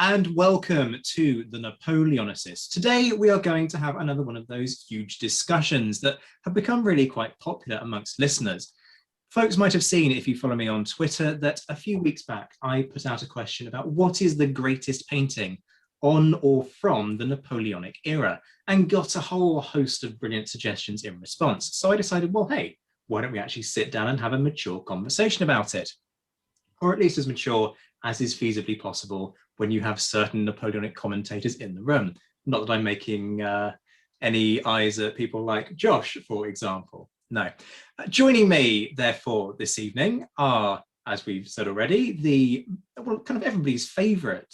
and welcome to the Napoleonicist. Today we are going to have another one of those huge discussions that have become really quite popular amongst listeners. Folks might have seen, if you follow me on Twitter, that a few weeks back I put out a question about what is the greatest painting on or from the Napoleonic era, and got a whole host of brilliant suggestions in response. So I decided, well, hey, why don't we actually sit down and have a mature conversation about it? Or at least as mature as is feasibly possible when you have certain Napoleonic commentators in the room. Not that I'm making any eyes at people like Josh, for example. No. Joining me, therefore, this evening are, as we've said already, kind of everybody's favourite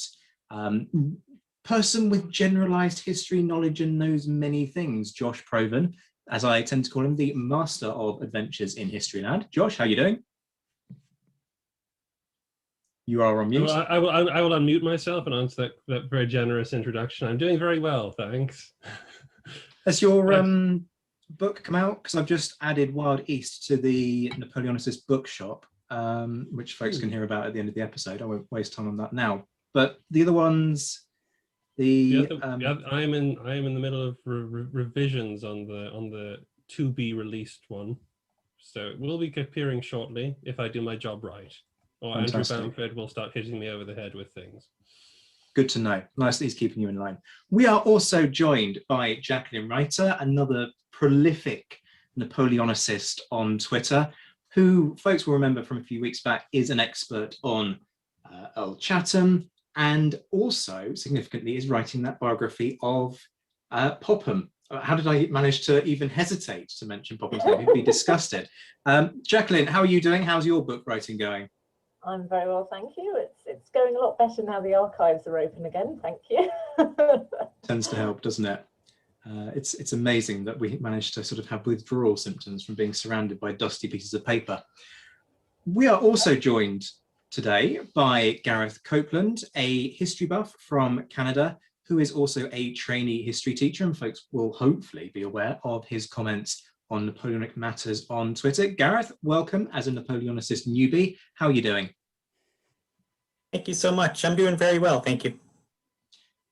person with generalised history knowledge and knows many things, Josh Provan, as I tend to call him, the master of adventures in Historyland. Josh, how are you doing? You are on mute. Well, I will unmute myself and answer that very generous introduction. I'm doing very well, thanks. Has your book come out? Because I've just added Wild East to the Napoleonicist bookshop, which folks can hear about at the end of the episode. I won't waste time on that now. But the other ones, I am in the middle of revisions on the to be released one, so it will be appearing shortly if I do my job right. Or Fantastic. Andrew Bamford will start hitting me over the head with things. Good to know. Nice that he's keeping you in line. We are also joined by Jacqueline Reiter, another prolific Napoleonicist on Twitter, who folks will remember from a few weeks back is an expert on Earl Chatham, and also significantly is writing that biography of Popham. How did I manage to even hesitate to mention Popham's name? He'd be disgusted. Jacqueline, how are you doing? How's your book writing going? I'm very well, thank you. It's going a lot better now the archives are open again, thank you. Tends to help, doesn't it? It's amazing that we managed to sort of have withdrawal symptoms from being surrounded by dusty pieces of paper. We are also joined today by Gareth Copeland, a history buff from Canada, who is also a trainee history teacher, and folks will hopefully be aware of his comments on Napoleonic matters on Twitter. Gareth, welcome as a Napoleonicist newbie. How are you doing? Thank you so much. I'm doing very well, thank you.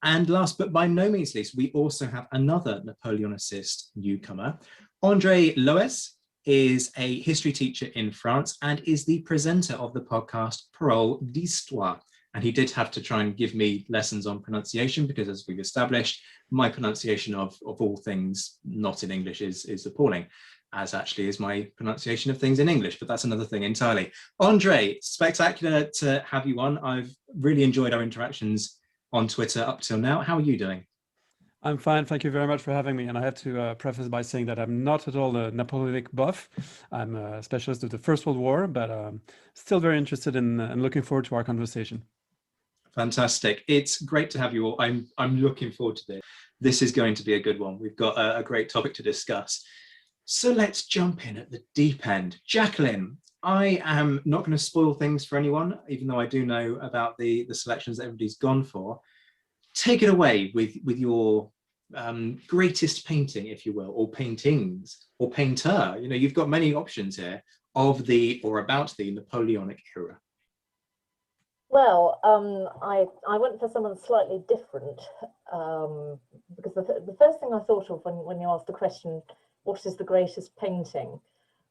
And last but by no means least, we also have another Napoleonicist newcomer. Andre Loez is a history teacher in France and is the presenter of the podcast Parole d'Histoire. And he did have to try and give me lessons on pronunciation because, as we've established, my pronunciation of all things not in English is appalling, as actually is my pronunciation of things in English, but that's another thing entirely. Andre, spectacular to have you on. I've really enjoyed our interactions on Twitter up till now. How are you doing? I'm fine, thank you very much for having me. And I have to preface by saying that I'm not at all a Napoleonic buff. I'm a specialist of the First World War, but still very interested in and looking forward to our conversation. Fantastic. It's great to have you all. I'm looking forward to this. This is going to be a good one. We've got a great topic to discuss. So let's jump in at the deep end. Jacqueline, I am not going to spoil things for anyone, even though I do know about the selections that everybody's gone for. Take it away with your greatest painting, if you will, or paintings, or painter. You know, you've got many options here of the or about the Napoleonic era. Well, I went for someone slightly different because the first thing I thought of when you asked the question, what is the greatest painting?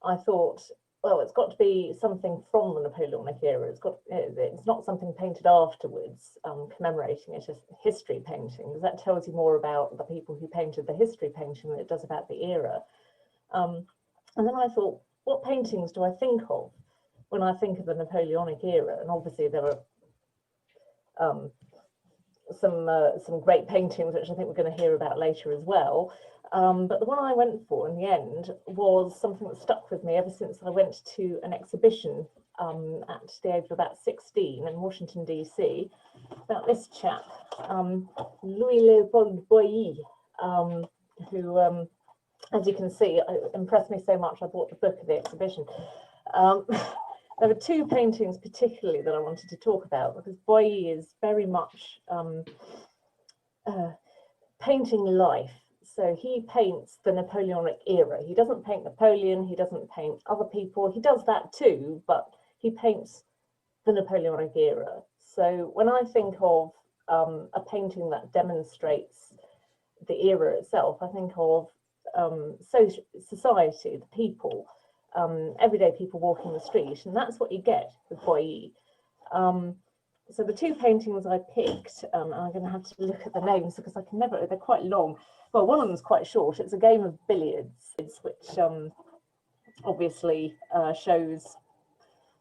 I thought, well, it's got to be something from the Napoleonic era. It's not something painted afterwards, commemorating it as history painting, because that tells you more about the people who painted the history painting than it does about the era. And then I thought, what paintings do I think of when I think of the Napoleonic era? And obviously there are some great paintings, which I think we're going to hear about later as well. But the one I went for in the end was something that stuck with me ever since I went to an exhibition at the age of about 16 in Washington, DC, about this chap, Louis-Léopold Boilly, who, as you can see, impressed me so much I bought the book of the exhibition. There were two paintings particularly that I wanted to talk about, because Boilly is very much painting life. So he paints the Napoleonic era. He doesn't paint Napoleon, he doesn't paint other people. He does that too, but he paints the Napoleonic era. So when I think of a painting that demonstrates the era itself. I think of society, the people, everyday people walking the street, and that's what you get with Boilly. So the two paintings I picked, I'm going to have to look at the names because I can never, they're quite long. Well, one of them is quite short. It's a game of billiards, which obviously shows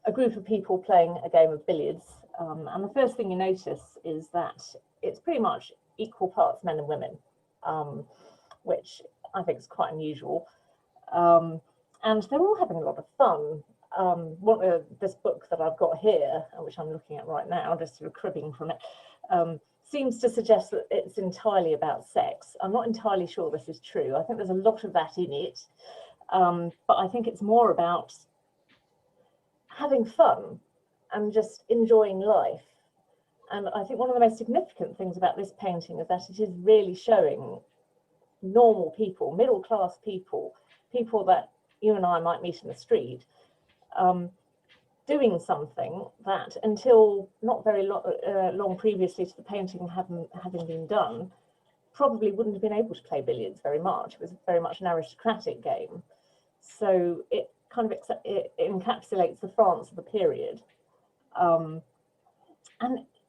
a group of people playing a game of billiards. And the first thing you notice is that it's pretty much equal parts men and women, which I think is quite unusual. And they're all having a lot of fun. This book that I've got here, which I'm looking at right now, just sort of cribbing from it, seems to suggest that it's entirely about sex. I'm not entirely sure this is true. I think there's a lot of that in it, but I think it's more about having fun and just enjoying life. And I think one of the most significant things about this painting is that it is really showing normal people, middle-class people, people that you and I might meet in the street, doing something that until not very long previously to the painting having been done, probably wouldn't have been able to play billiards very much. It was very much an aristocratic game. So it kind of it encapsulates the France of the period. And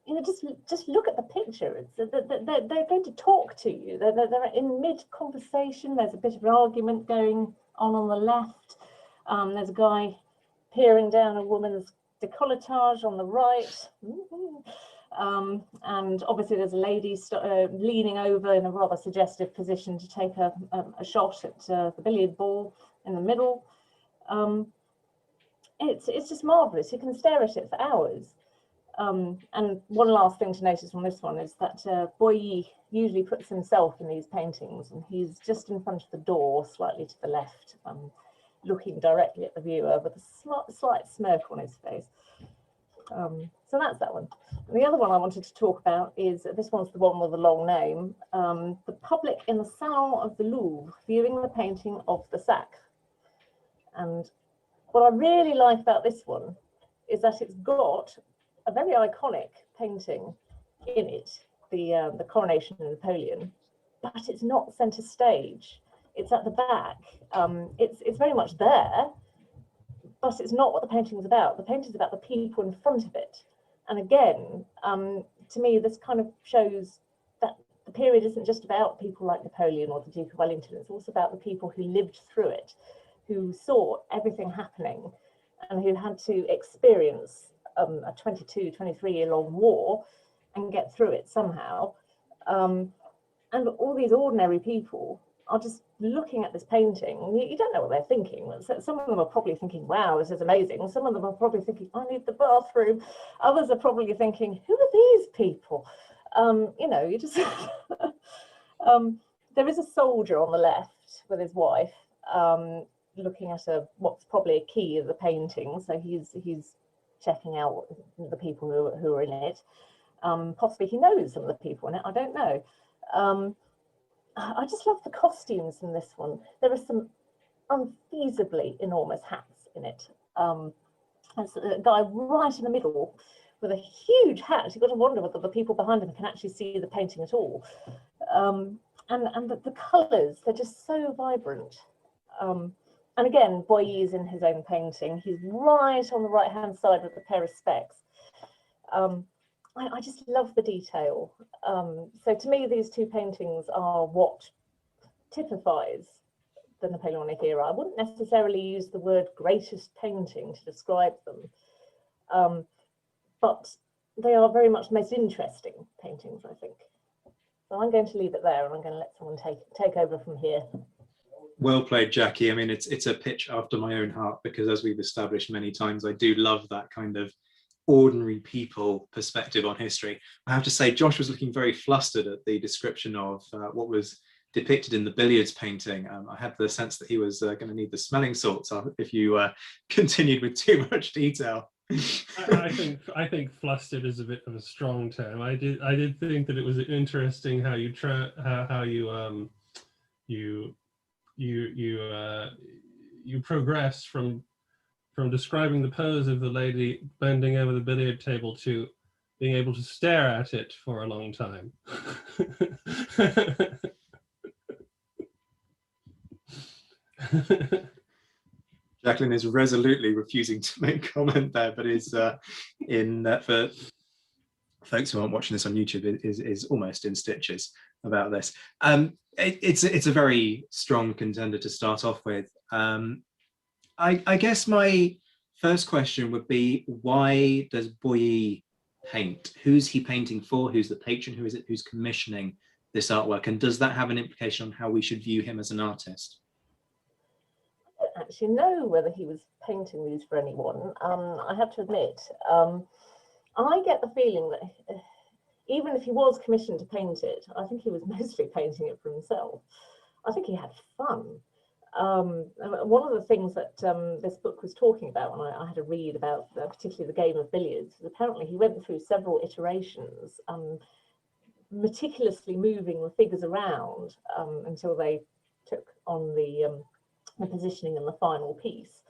you know, just look at the picture. They're going to talk to you. They're in mid-conversation. There's a bit of an argument going on the left. There's a guy peering down a woman's decolletage on the right. And obviously there's a lady leaning over in a rather suggestive position to take a shot at the billiard ball in the middle. It's just marvellous. You can stare at it for hours. And one last thing to notice on this one is that Boilly usually puts himself in these paintings, and he's just in front of the door, slightly to the left, looking directly at the viewer with a slight smirk on his face. So that's that one. And the other one I wanted to talk about is, this one's the one with the long name, The Public in the Salon of the Louvre, viewing the painting of the Sacre. And what I really like about this one is that it's got a very iconic painting in it, the coronation of Napoleon, but it's not centre stage. It's at the back. It's very much there, but it's not what the painting is about. The painting is about the people in front of it. And again, to me, this kind of shows that the period isn't just about people like Napoleon or the Duke of Wellington. It's also about the people who lived through it, who saw everything happening, and who had to experience a 22, 23-year-long war and get through it somehow. And all these ordinary people are just looking at this painting. You don't know what they're thinking. Some of them are probably thinking, wow, this is amazing. Some of them are probably thinking, I need the bathroom. Others are probably thinking, who are these people? You know, you just... there is a soldier on the left with his wife, looking at what's probably a key of the painting. So he's checking out the people who are in it. Possibly he knows some of the people in it, I don't know. I just love the costumes in this one. There are some unfeasibly enormous hats in it. There's a guy right in the middle with a huge hat. You've got to wonder whether the people behind him can actually see the painting at all. And the colours, they're just so vibrant. And again, Boilly is in his own painting. He's right on the right-hand side with a pair of specs. I just love the detail. So to me, these two paintings are what typifies the Napoleonic era. I wouldn't necessarily use the word greatest painting to describe them, but they are very much the most interesting paintings, I think. So I'm going to leave it there, and I'm going to let someone take over from here. Well played, Jackie. I mean, it's a pitch after my own heart, because as we've established many times, I do love that kind of ordinary people perspective on history. I have to say, Josh was looking very flustered at the description of what was depicted in the billiards painting. I had the sense that he was going to need the smelling salts if you continued with too much detail. I think flustered is a bit of a strong term. I did think that it was interesting how you progress from describing the pose of the lady bending over the billiard table to being able to stare at it for a long time. Jacqueline is resolutely refusing to make comment there, but is for folks who aren't watching this on YouTube, is almost in stitches about this. It's a very strong contender to start off with. I guess my first question would be, why does Boyer paint? Who's he painting for? Who's the patron? Who is it who's commissioning this artwork? And does that have an implication on how we should view him as an artist? I don't actually know whether he was painting these for anyone. I have to admit, I get the feeling that even if he was commissioned to paint it, I think he was mostly painting it for himself. I think he had fun. One of the things that this book was talking about when I had a read about particularly the game of billiards, was apparently he went through several iterations, meticulously moving the figures around until they took on the positioning in the final piece.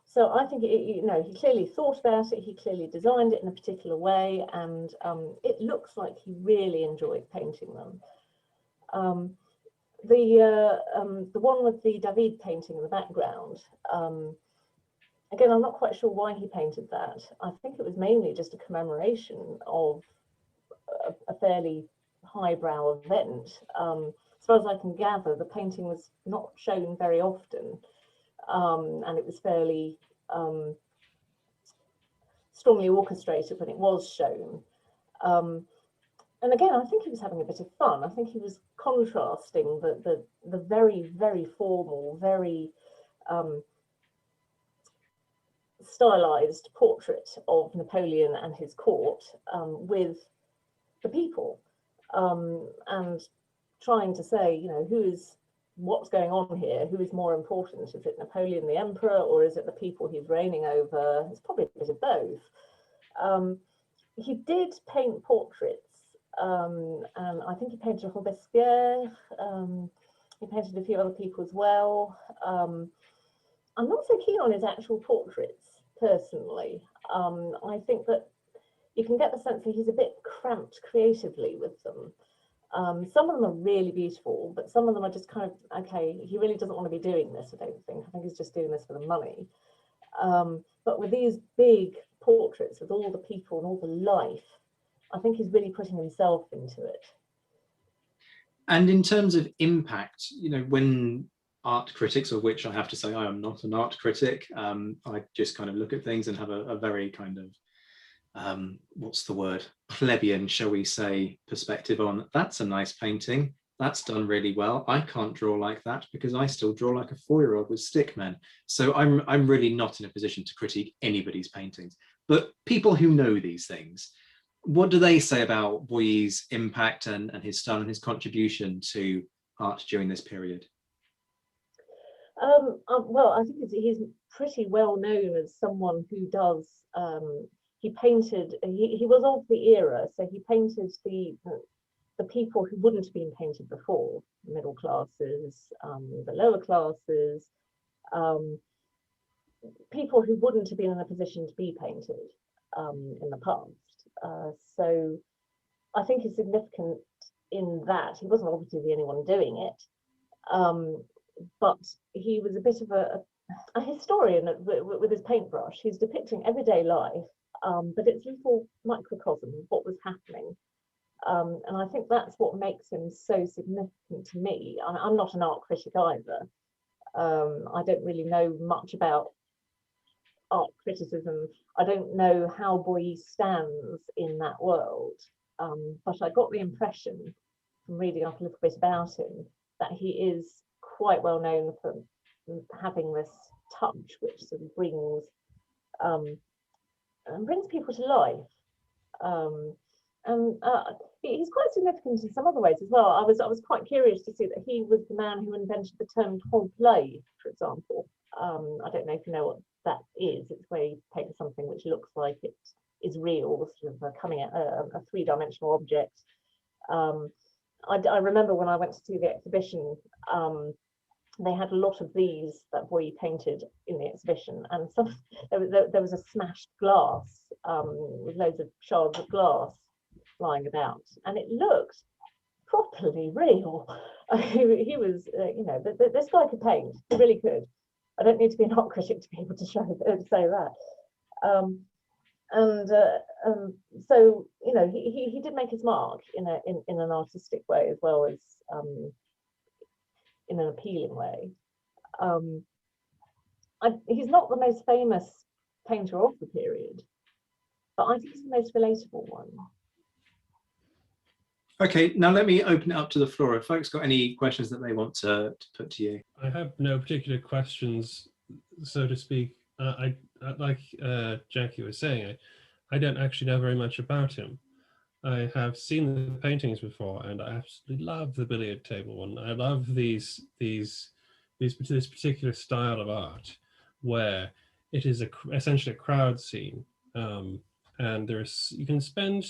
So I think, he clearly thought about it, he clearly designed it in a particular way, and it looks like he really enjoyed painting them. The one with the David painting in the background, again, I'm not quite sure why he painted that. I think it was mainly just a commemoration of a fairly highbrow event. As far as I can gather, the painting was not shown very often, and it was fairly strongly orchestrated when it was shown. And again, I think he was having a bit of fun. I think he was contrasting the very, very formal, very stylized portrait of Napoleon and his court with the people, and trying to say, what's going on here? Who is more important? Is it Napoleon the emperor, or is it the people he's reigning over? It's probably a bit of both. He did paint portraits. And I think he painted Robespierre, he painted a few other people as well. I'm not so keen on his actual portraits, personally. I think that you can get the sense that he's a bit cramped creatively with them. Some of them are really beautiful, but some of them are just kind of, okay, he really doesn't want to be doing this, I don't think. I think he's just doing this for the money. But with these big portraits, with all the people and all the life, I think he's really putting himself into it. And in terms of impact, when art critics, of which I have to say I am not an art critic, I just kind of look at things and have a very kind of, what's the word, plebeian, shall we say, perspective on, that's a nice painting, that's done really well. I can't draw like that because I still draw like a 4-year-old with stickmen. So I'm really not in a position to critique anybody's paintings. But people who know these things, what do they say about Boyer's impact and his style and his contribution to art during this period? Well, I think he's pretty well known as someone who does, he painted, he was of the era, so he painted the people who wouldn't have been painted before, middle classes, the lower classes, people who wouldn't have been in a position to be painted in the past. So I think he's significant in that. He wasn't obviously the only one doing it, but he was a bit of a historian with his paintbrush. He's depicting everyday life, but it's a little microcosm of what was happening. And I think that's what makes him so significant to me. I'm not an art critic either. I don't really know much about art criticism. I don't know how Boyer stands in that world, but I got the impression from reading up a little bit about him that he is quite well known for having this touch which sort of brings people to life. He's quite significant in some other ways as well. I was quite curious to see that he was the man who invented the term trompe-l'œil, for example. I don't know if you know what that is. It's where you paint something which looks like it is real, sort of coming at a three-dimensional object. I remember when I went to see the exhibition they had a lot of these that Boy painted in the exhibition, and some there was a smashed glass with loads of shards of glass lying about, and it looked properly real. He was, you know, this guy could paint. He really could. I don't need to be an art critic to be able to say that. So you know, he did make his mark in an artistic way as well as in an appealing way. He's not the most famous painter of the period, but I think he's the most relatable one. Okay, now let me open it up to the floor. If folks got any questions that they want to put to you. I have no particular questions, so to speak. I like Jackie was saying, I don't actually know very much about him. I have seen the paintings before, and I absolutely love the billiard table one. I love this particular style of art, where it is essentially a crowd scene, and you can spend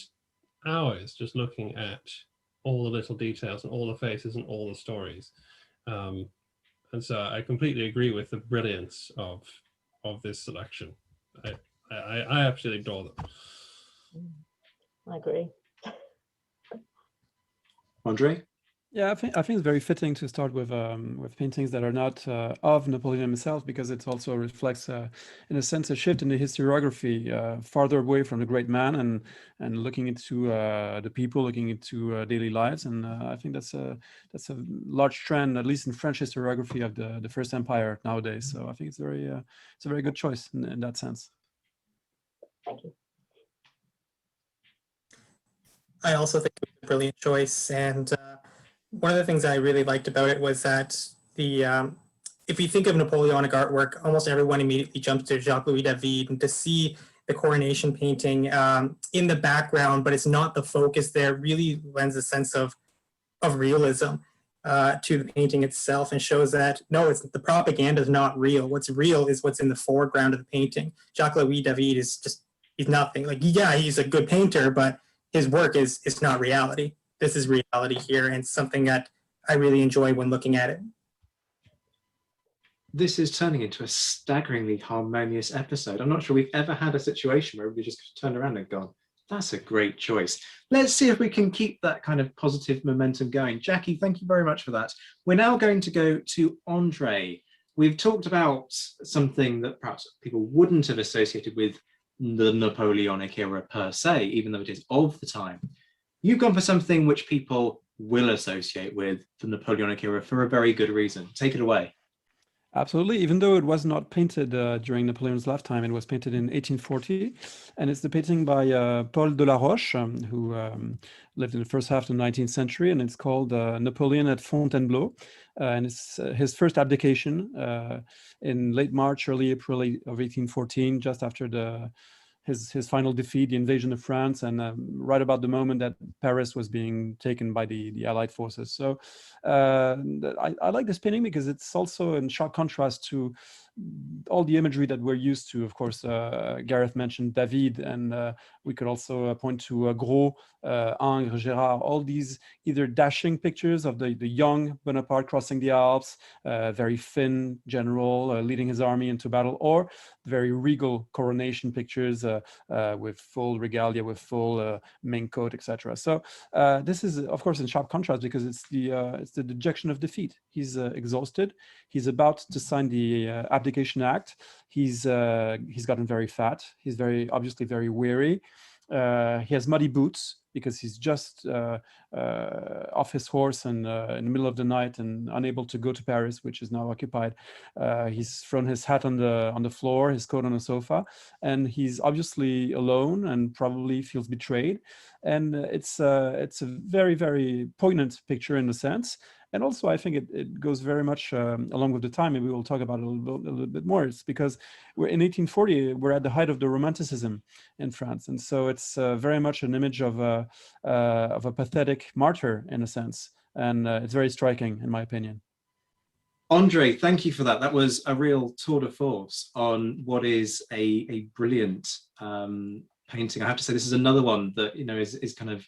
hours just looking at all the little details and all the faces and all the stories, and so I completely agree with the brilliance of this selection. I absolutely adore them. I agree. Andre? Yeah, I think it's very fitting to start with paintings that are not of Napoleon himself, because it also reflects, in a sense, a shift in the historiography, farther away from the great man and looking into the people, looking into daily lives, and I think that's a large trend, at least in French historiography, of the First Empire nowadays. So I think it's a very good choice in that sense. Thank you. I also think it was a brilliant choice, and one of the things I really liked about it was that if you think of Napoleonic artwork, almost everyone immediately jumps to Jacques-Louis David, and to see the coronation painting in the background, but it's not the focus there, really lends a sense of realism to the painting itself, and shows that no, the propaganda is not real. What's real is what's in the foreground of the painting. Jacques-Louis David he's nothing. Like, yeah, he's a good painter, but his work is not reality. This is reality here, and something that I really enjoy when looking at it. This is turning into a staggeringly harmonious episode. I'm not sure we've ever had a situation where we just turned around and gone, that's a great choice. Let's see if we can keep that kind of positive momentum going. Jackie, thank you very much for that. We're now going to go to Andre. We've talked about something that perhaps people wouldn't have associated with the Napoleonic era per se, even though it is of the time. You've gone for something which people will associate with the Napoleonic era for a very good reason. Take it away. Absolutely. Even though it was not painted during Napoleon's lifetime, it was painted in 1840. And it's the painting by Paul Delaroche, who lived in the first half of the 19th century. And it's called Napoleon at Fontainebleau. And it's his first abdication in late March, early April of 1814, just after his final defeat, the invasion of France, and right about the moment that Paris was being taken by the Allied forces. So I like this painting because it's also in sharp contrast to all the imagery that we're used to. Of course, Gareth mentioned David, and we could also point to Gros, Ingres, Gérard, all these either dashing pictures of the young Bonaparte crossing the Alps, very thin general leading his army into battle, or very regal coronation pictures with full regalia, with full main coat, etc. So this is, of course, in sharp contrast because it's the dejection of defeat. He's exhausted. He's about to sign the Abdication Act. He's gotten very fat. He's obviously very weary. He has muddy boots because he's just off his horse and in the middle of the night and unable to go to Paris, which is now occupied. He's thrown his hat on the floor, his coat on the sofa, and he's obviously alone and probably feels betrayed. And it's a very, very poignant picture in a sense. And also, I think it goes very much along with the time, and we will talk about it a little bit more. It's because we're in 1840, we're at the height of the Romanticism in France, and so it's very much an image of a pathetic martyr in a sense, and it's very striking, in my opinion. Andre, thank you for that. That was a real tour de force on what is a brilliant painting. I have to say, this is another one that is kind of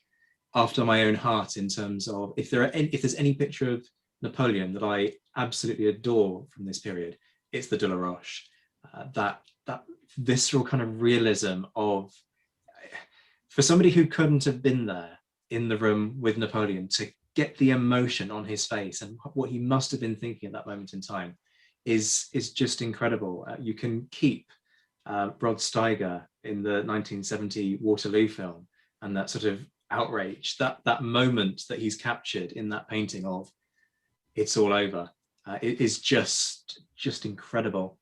after my own heart in terms of if there's any picture of Napoleon that I absolutely adore from this period, it's the Delaroche. That visceral kind of realism of, for somebody who couldn't have been there in the room with Napoleon, to get the emotion on his face and what he must have been thinking at that moment in time is just incredible. You can keep Rod Steiger in the 1970 Waterloo film, and that sort of outrage, that moment that he's captured in that painting of it's all over. It is just incredible.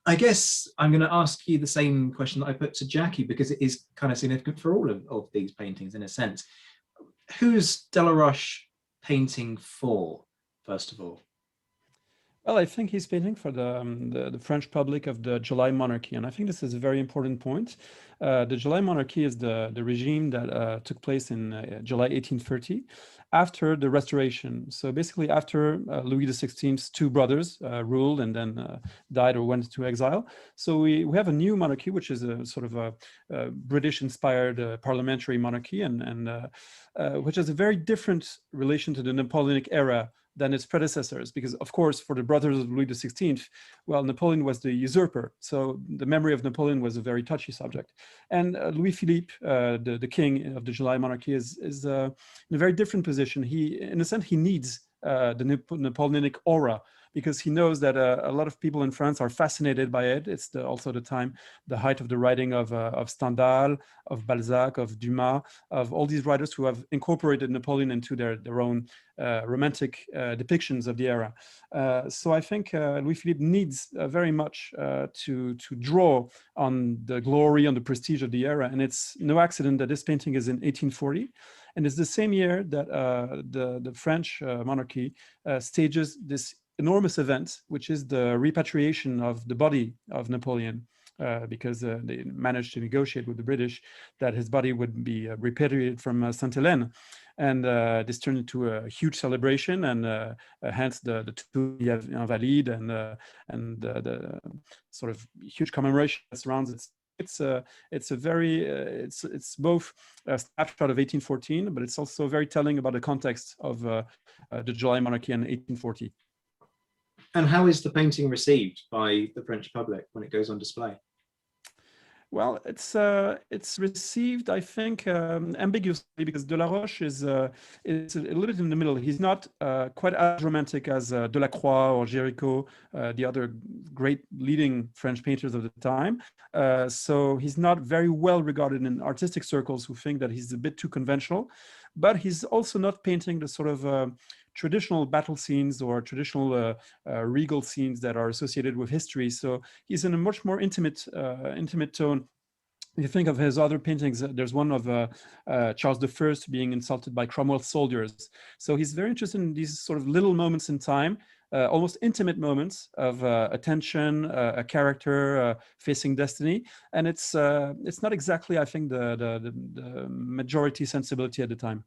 I guess I'm going to ask you the same question that I put to Jackie, because it is kind of significant for all of these paintings in a sense. Who's Delaroche painting for, first of all? Well, I think he's painting for the French public of the July monarchy, and I think this is a very important point. The July monarchy is the regime that took place in July 1830 after the Restoration. So basically after Louis XVI's two brothers ruled and then died or went to exile. So we have a new monarchy, which is a sort of a British-inspired parliamentary monarchy, and which has a very different relation to the Napoleonic era than its predecessors, because of course for the brothers of Louis XVI, well, Napoleon was the usurper, so the memory of Napoleon was a very touchy subject. And Louis Philippe, the king of the July monarchy, is in a very different position. He, in a sense, he needs the Napoleonic aura, because he knows that a lot of people in France are fascinated by it. It's also the height of the writing of Stendhal, of Balzac, of Dumas, of all these writers who have incorporated Napoleon into their own romantic depictions of the era. So I think Louis Philippe needs very much to draw on the glory, on the prestige of the era. And it's no accident that this painting is in 1840. And it's the same year that the French monarchy stages this enormous event, which is the repatriation of the body of Napoleon, because they managed to negotiate with the British that his body would be repatriated from Sainte-Hélène. And this turned into a huge celebration, and hence the two Invalides and the sort of huge commemoration that surrounds it. It's both a snapshot of 1814, but it's also very telling about the context of the July monarchy in 1840. And how is the painting received by the French public when it goes on display? Well, it's received, I think, ambiguously, because Delaroche is a little bit in the middle. He's not quite as romantic as Delacroix or Géricault, the other great leading French painters of the time. So he's not very well regarded in artistic circles, who think that he's a bit too conventional. But he's also not painting the sort of traditional battle scenes or traditional regal scenes that are associated with history. So he's in a much more intimate tone. If you think of his other paintings, there's one of Charles I being insulted by Cromwell's soldiers. So he's very interested in these sort of little moments in time, almost intimate moments of attention, a character facing destiny. And it's not exactly, I think, the majority sensibility at the time.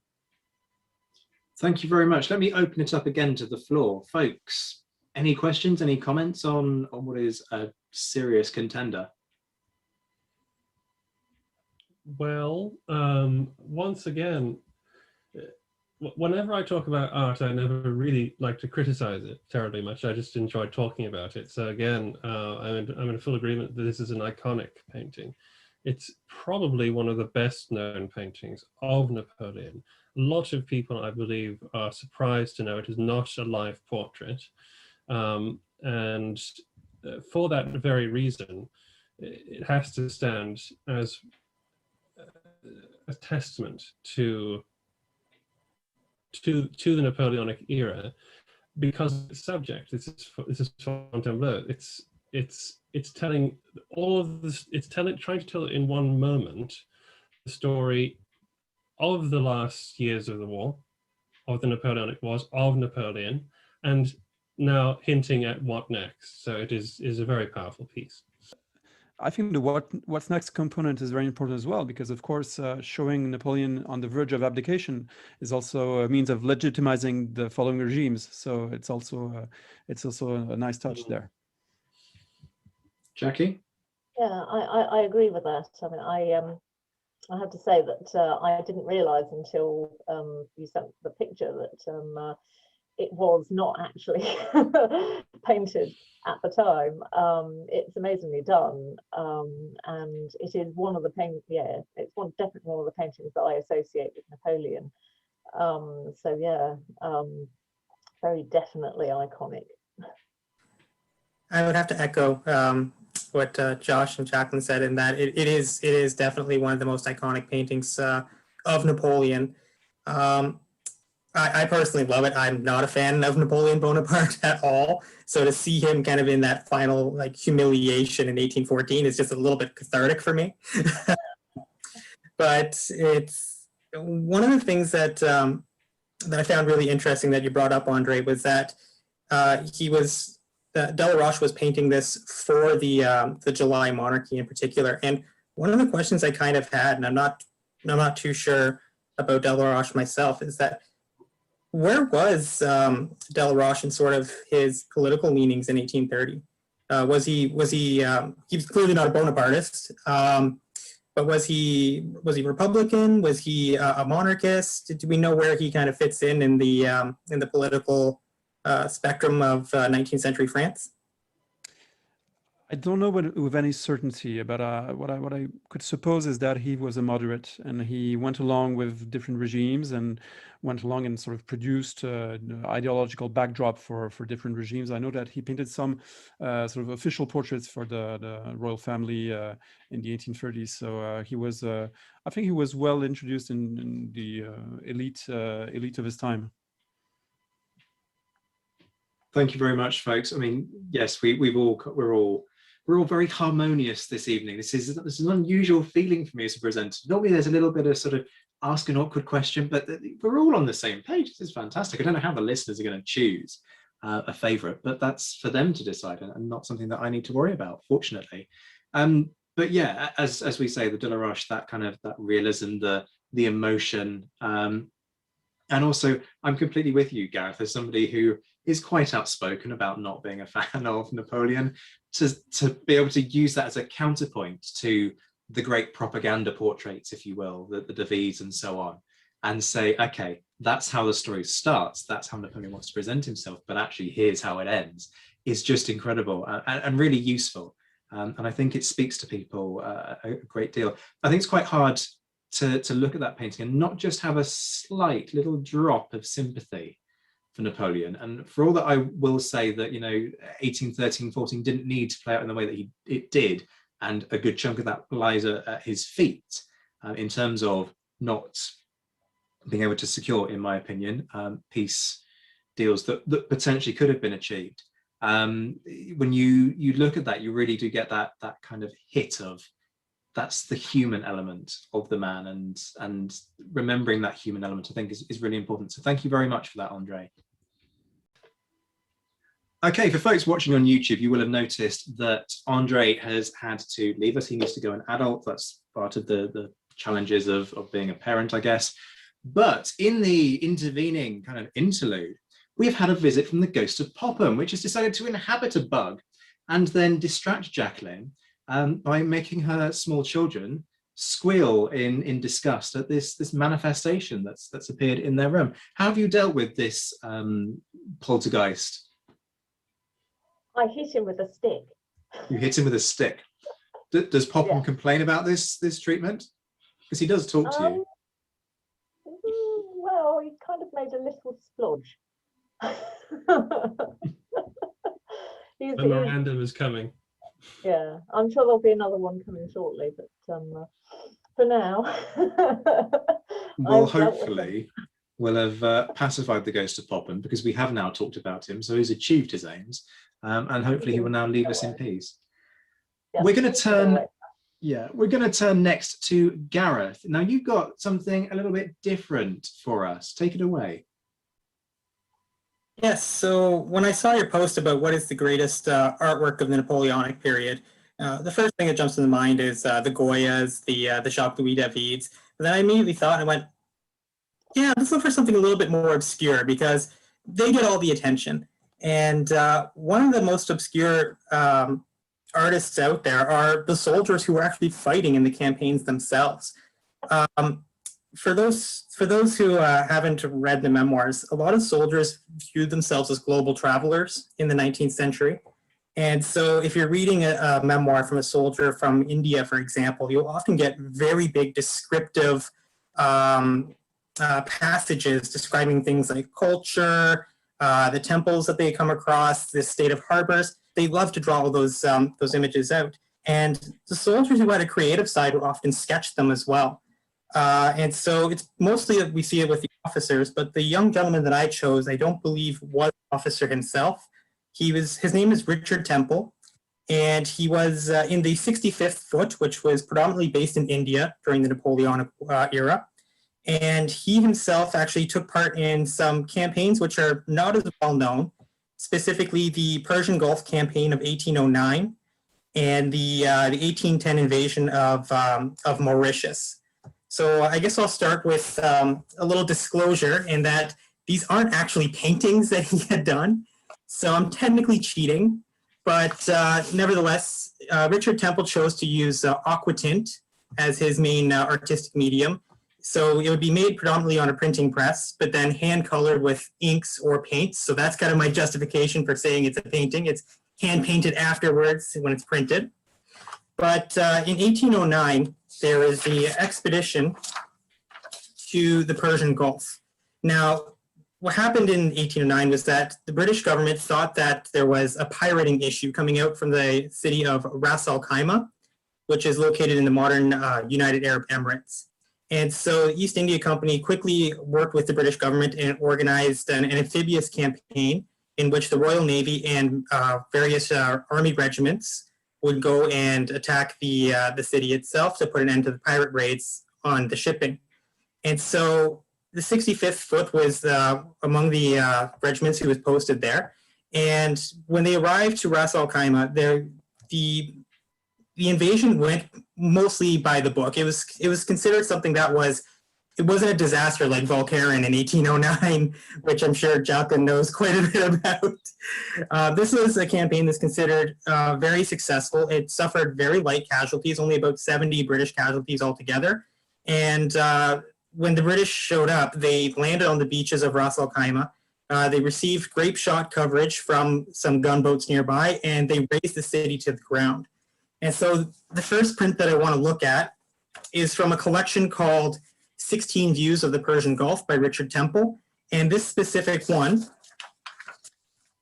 Thank you very much. Let me open it up again to the floor. Folks, any questions, any comments on what is a serious contender? Well, once again, whenever I talk about art, I never really like to criticize it terribly much. I just enjoy talking about it. So again, I'm in full agreement that this is an iconic painting. It's probably one of the best known paintings of Napoleon. A lot of people, I believe, are surprised to know it is not a live portrait. And for that very reason, it has to stand as a testament to the Napoleonic era, because the subject, this is Fontainebleau, it's telling all of this, trying to tell in one moment the story of the last years of the war, of the Napoleonic Wars, of Napoleon, and now hinting at what next. So it is a very powerful piece. I think the what's next component is very important as well, because of course showing Napoleon on the verge of abdication is also a means of legitimizing the following regimes. So it's also a nice touch there. Jackie? Yeah, I agree with that. I mean, I have to say that I didn't realise until you sent the picture that it was not actually painted at the time. It's amazingly done, and it is one of the it's definitely one of the paintings that I associate with Napoleon. So yeah, very definitely iconic. I would have to echo what Josh and Jacqueline said, in that it is definitely one of the most iconic paintings of Napoleon. I personally love it. I'm not a fan of Napoleon Bonaparte at all. So to see him kind of in that final like humiliation in 1814 is just a little bit cathartic for me. But it's one of the things that that I found really interesting that you brought up, Andre, was that Delaroche was painting this for the July monarchy in particular. And one of the questions I kind of had, and I'm not too sure about Delaroche myself, is that where was Delaroche in sort of his political leanings in 1830? He was clearly not a Bonapartist, but was he Republican? Was he a monarchist? Do we know where he kind of fits in the political spectrum of 19th century France? I don't know with any certainty, but what I could suppose is that he was a moderate, and he went along with different regimes and went along and sort of produced ideological backdrop for different regimes. I know that he painted some sort of official portraits for the royal family in the 1830s. So he was, I think he was well introduced in the elite of his time. Thank you very much, folks. I mean, yes, we're all very harmonious this evening. This is an unusual feeling for me as a presenter. Normally there's a little bit of sort of ask an awkward question, but we're all on the same page. This is fantastic. I don't know how the listeners are going to choose a favorite, but that's for them to decide, and not something that I need to worry about, fortunately. But yeah, as we say, the Delaroche, that realism, the emotion, and also I'm completely with you, Gareth, as somebody who is quite outspoken about not being a fan of Napoleon, to be able to use that as a counterpoint to the great propaganda portraits, if you will, the Davids and so on, and say, okay, that's how the story starts, that's how Napoleon wants to present himself, but actually here's how it ends, is just incredible and really useful. And I think it speaks to people a great deal. I think it's quite hard to look at that painting and not just have a slight little drop of sympathy for Napoleon. And for all that I will say that, 1813-14 didn't need to play out in the way that it did, and a good chunk of that lies at his feet in terms of not being able to secure, in my opinion, peace deals that potentially could have been achieved. When you look at that, you really do get that kind of hit of, that's the human element of the man, and remembering that human element, I think, is really important. So thank you very much for that, Andre. Okay, for folks watching on YouTube, you will have noticed that Andre has had to leave us. He needs to go an adult. That's part of the challenges of being a parent, I guess. But in the intervening kind of interlude, we've had a visit from the ghost of Popham, which has decided to inhabit a bug and then distract Jacqueline by making her small children squeal in disgust at this manifestation that's appeared in their room. How have you dealt with this poltergeist? I hit him with a stick. You hit him with a stick. Does Popham complain about this treatment? Because he does talk to you. Well, he kind of made a little splodge. The Miranda was coming. Yeah, I'm sure there'll be another one coming shortly, but for now. Well, hopefully we'll have pacified the ghost of Popham, because we have now talked about him, so he's achieved his aims, and hopefully he will now leave us in peace. Yeah, we're going to turn next to Gareth. Now you've got something a little bit different for us. Take it away. Yes, so when I saw your post about what is the greatest artwork of the Napoleonic period, the first thing that jumps to the mind is the Goyas, the Jacques Louis Davids. But then I immediately thought, I went, yeah, let's look for something a little bit more obscure, because they get all the attention. And one of the most obscure artists out there are the soldiers who were actually fighting in the campaigns themselves. for those who haven't read the memoirs, a lot of soldiers viewed themselves as global travelers in the 19th century. And so if you're reading a memoir from a soldier from India, for example, you'll often get very big descriptive passages describing things like culture, the temples that they come across, the state of harbors. They love to draw all those images out. And the soldiers who had a creative side would often sketch them as well. And so it's mostly we see it with the officers, but the young gentleman that I chose, I don't believe was an officer himself. His name is Richard Temple, and he was in the 65th Foot, which was predominantly based in India during the Napoleonic era. And he himself actually took part in some campaigns which are not as well known, specifically the Persian Gulf campaign of 1809 and the 1810 invasion of Mauritius. So I guess I'll start with a little disclosure in that these aren't actually paintings that he had done. So I'm technically cheating, but nevertheless, Richard Temple chose to use aquatint as his main artistic medium. So it would be made predominantly on a printing press, but then hand colored with inks or paints. So that's kind of my justification for saying it's a painting. It's hand painted afterwards when it's printed. But in 1809, there is the expedition to the Persian Gulf. Now, what happened in 1809 was that the British government thought that there was a pirating issue coming out from the city of Ras Al Khaimah, which is located in the modern United Arab Emirates. And so the East India Company quickly worked with the British government and organized an amphibious campaign in which the Royal Navy and various army regiments would go and attack the city itself to put an end to the pirate raids on the shipping. And so the 65th Foot was among the regiments who was posted there. And when they arrived to Ras Al Khaimah, the invasion went mostly by the book. It was considered something that it wasn't a disaster like Valkyrien in 1809, which I'm sure Jacqueline knows quite a bit about. This was a campaign that's considered very successful. It suffered very light casualties, only about 70 British casualties altogether. And when the British showed up, they landed on the beaches of Ras Al Khaimah. They received grape shot coverage from some gunboats nearby, and they razed the city to the ground. And so the first print that I want to look at is from a collection called 16 Views of the Persian Gulf by Richard Temple. And this specific one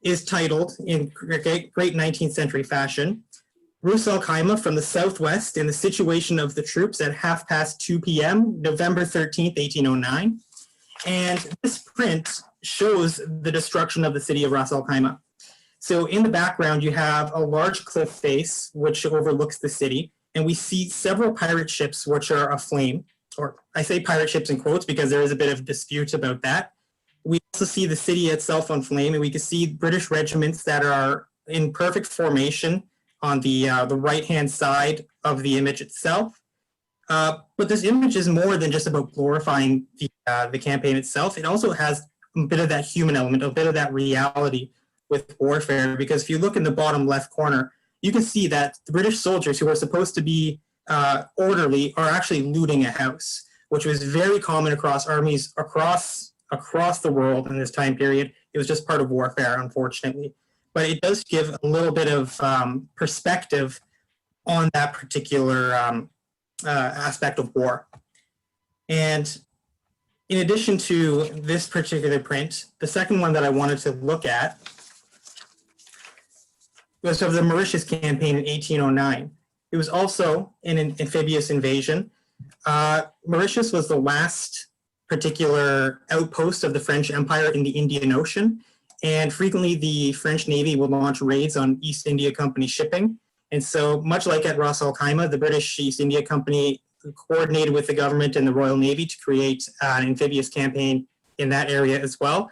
is titled, in great 19th century fashion, Ras Al Khaimah from the southwest in the situation of the troops at 2:30 p.m., November 13th, 1809. And this print shows the destruction of the city of Ras Al Khaimah. So in the background, you have a large cliff face, which overlooks the city. And we see several pirate ships, which are aflame. Or I say pirate ships in quotes because there is a bit of dispute about that. We also see the city itself on flame, and we can see British regiments that are in perfect formation on the right-hand side of the image itself. But this image is more than just about glorifying the campaign itself. It also has a bit of that human element, a bit of that reality with warfare, because if you look in the bottom left corner, you can see that the British soldiers who are supposed to be orderly are actually looting a house, which was very common across armies across the world in this time period. It was just part of warfare, unfortunately. But it does give a little bit of perspective on that particular aspect of war. And in addition to this particular print, the second one that I wanted to look at was of the Mauritius campaign in 1809. It was also an amphibious invasion. Mauritius was the last particular outpost of the French Empire in the Indian Ocean, and frequently the French Navy would launch raids on East India Company shipping. And so much like at Ras Al Khaimah, the British East India Company coordinated with the government and the Royal Navy to create an amphibious campaign in that area as well.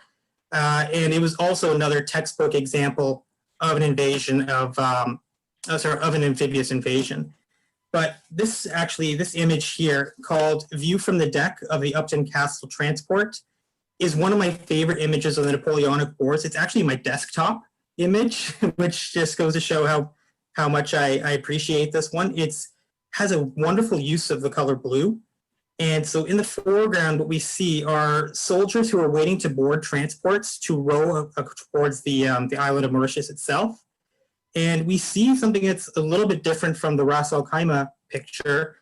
And it was also another textbook example of an invasion of an amphibious invasion. But this image here, called View from the Deck of the Upton Castle Transport, is one of my favorite images of the Napoleonic Wars. It's actually my desktop image, which just goes to show how much I appreciate this one. It has a wonderful use of the color blue. And so in the foreground, what we see are soldiers who are waiting to board transports to row towards the island of Mauritius itself. And we see something that's a little bit different from the Ras Al Khaimah picture.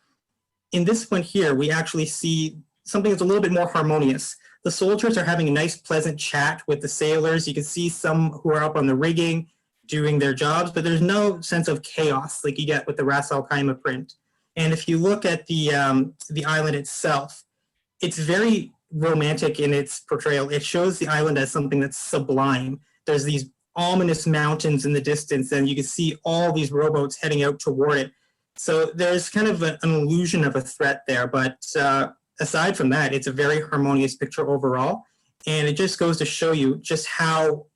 In this one here, we actually see something that's a little bit more harmonious. The soldiers are having a nice, pleasant chat with the sailors. You can see some who are up on the rigging doing their jobs, but there's no sense of chaos like you get with the Ras Al Khaimah print. And if you look at the island itself, it's very romantic in its portrayal. It shows the island as something that's sublime. There's these ominous mountains in the distance, and you can see all these rowboats heading out toward it. So there's kind of an illusion of a threat there, but aside from that, it's a very harmonious picture overall. And it just goes to show you just how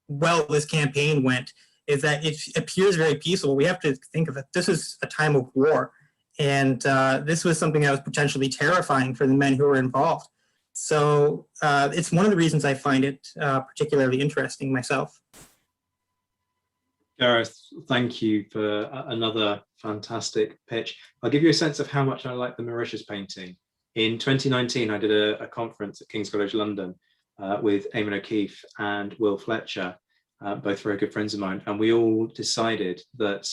well this campaign went, is that it appears very peaceful. We have to think of it. This is a time of war. And this was something that was potentially terrifying for the men who were involved. So it's one of the reasons I find it particularly interesting myself. Gareth, thank you for another fantastic pitch. I'll give you a sense of how much I like the Mauritius painting. In 2019, I did a conference at King's College London with Eamon O'Keefe and Will Fletcher, both very good friends of mine. And we all decided that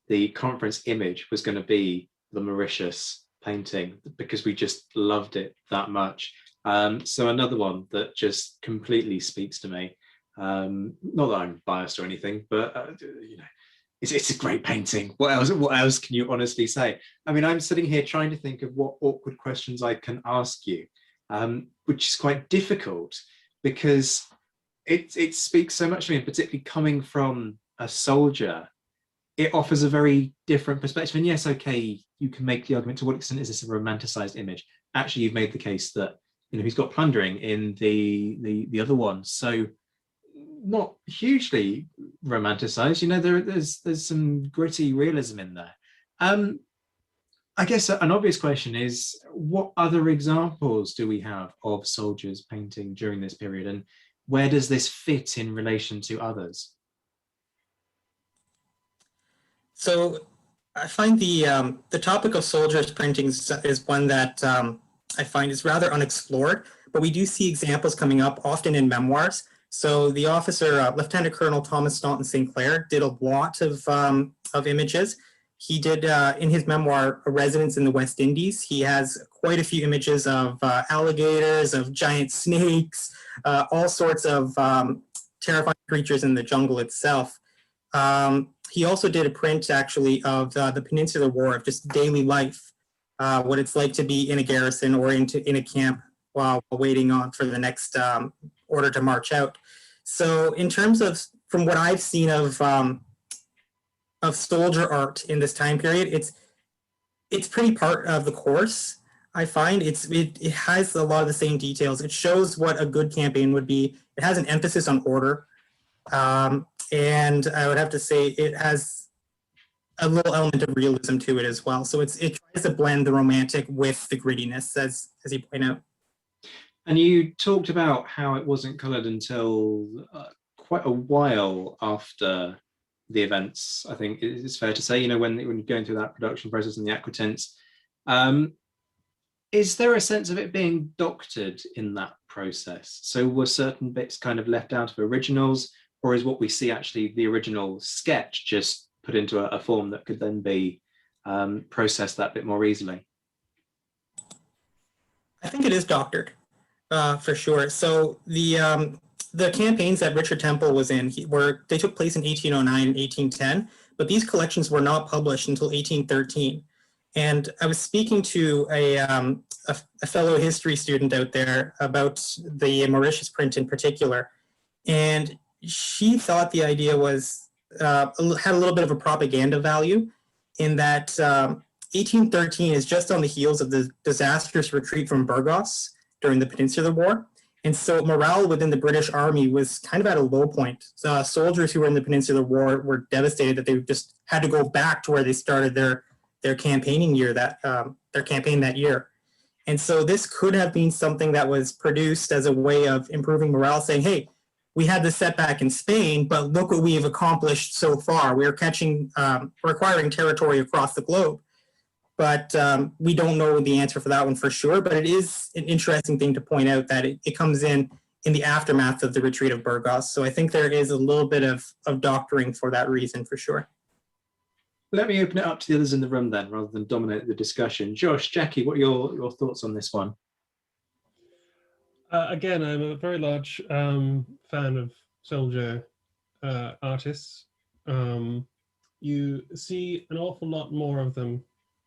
the conference image was going to be the Mauritius painting because we just loved it that much. So another one that just completely speaks to me. Not that I'm biased or anything, but you know, it's a great painting. What else can you honestly say? I mean, I'm sitting here trying to think of what awkward questions I can ask you, which is quite difficult because it speaks so much to me, and particularly coming from a soldier, it offers a very different perspective. And yes, okay, you can make the argument to what extent is this a romanticized image? Actually, you've made the case that, you know, he's got plundering in the other one, so not hugely romanticized. You know, there's some gritty realism in there. I guess an obvious question is, what other examples do we have of soldiers painting during this period, and where does this fit in relation to others? So I find the topic of soldiers printing is one that I find is rather unexplored, but we do see examples coming up often in memoirs. So the officer, Lieutenant Colonel Thomas Staunton St. Clair, did a lot of images. He did, in his memoir, A Residence in the West Indies, he has quite a few images of alligators, of giant snakes, all sorts of terrifying creatures in the jungle itself. He also did a print, actually, of the Peninsular War, of just daily life, what it's like to be in a garrison or in a camp while waiting on for the next order to march out. So in terms of, from what I've seen of soldier art in this time period, it's pretty part of the course. I find it has a lot of the same details. It shows what a good campaign would be. It has an emphasis on order. And I would have to say it has a little element of realism to it as well. So it tries to blend the romantic with the grittiness, as you point out. And you talked about how it wasn't coloured until quite a while after the events. I think it's fair to say, you know, when you're going through that production process and the aquatints. Is there a sense of it being doctored in that process? So were certain bits kind of left out of originals, or is what we see actually the original sketch just put into a form that could then be processed that bit more easily? I think it is doctored, for sure. So the campaigns that Richard Temple was in, they took place in 1809 and 1810, but these collections were not published until 1813. And I was speaking to a fellow history student out there about the Mauritius print in particular, and she thought the idea was had a little bit of a propaganda value, in that 1813 is just on the heels of the disastrous retreat from Burgos during the Peninsular War. And so morale within the British Army was kind of at a low point. So soldiers who were in the Peninsular War were devastated that they just had to go back to where they started their campaigning year, their campaign that year. And so this could have been something that was produced as a way of improving morale, saying, hey, we had this setback in Spain, but look what we have accomplished so far. We're acquiring territory across the globe. but we don't know the answer for that one for sure. But it is an interesting thing to point out that it comes in the aftermath of the retreat of Burgos. So I think there is a little bit of doctoring for that reason for sure. Let me open it up to the others in the room then, rather than dominate the discussion. Josh, Jackie, what are your thoughts on this one? Again, I'm a very large fan of soldier artists. You see an awful lot more of them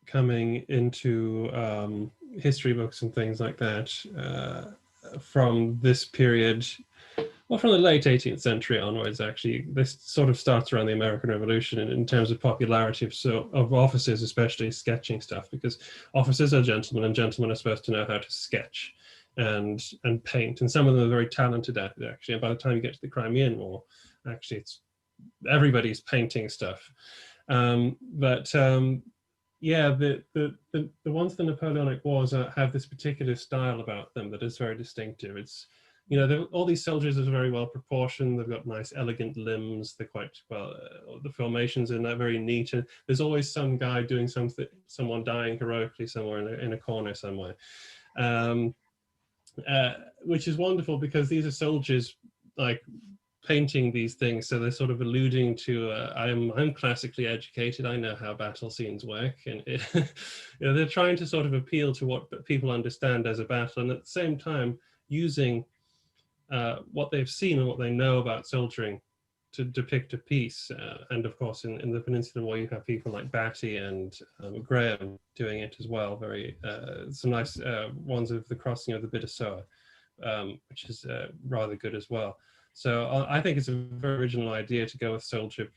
coming into history books and things like that from this period. Well, from the late 18th century onwards, actually. This sort of starts around the American Revolution in terms of popularity of officers, especially sketching stuff, because officers are gentlemen and gentlemen are supposed to know how to sketch and paint. And some of them are very talented at it, actually. And by the time you get to the Crimean War, actually, everybody's painting stuff. Yeah, the ones the Napoleonic Wars have this particular style about them that is very distinctive. It's, you know, all these soldiers are very well proportioned. They've got nice, elegant limbs. They're quite well. The formations are very neat, and there's always some guy doing something, someone dying heroically somewhere in a corner somewhere, which is wonderful because these are soldiers like painting these things, so they're sort of alluding to I'm classically educated, I know how battle scenes work, and you know, they're trying to sort of appeal to what people understand as a battle, and at the same time using what they've seen and what they know about soldiering to depict a piece. And of course in the Peninsular War you have people like Batty and Graham doing it as well, very some nice ones of the crossing of the Bidassoa, which is rather good as well. So I think it's a very original idea to go with soldier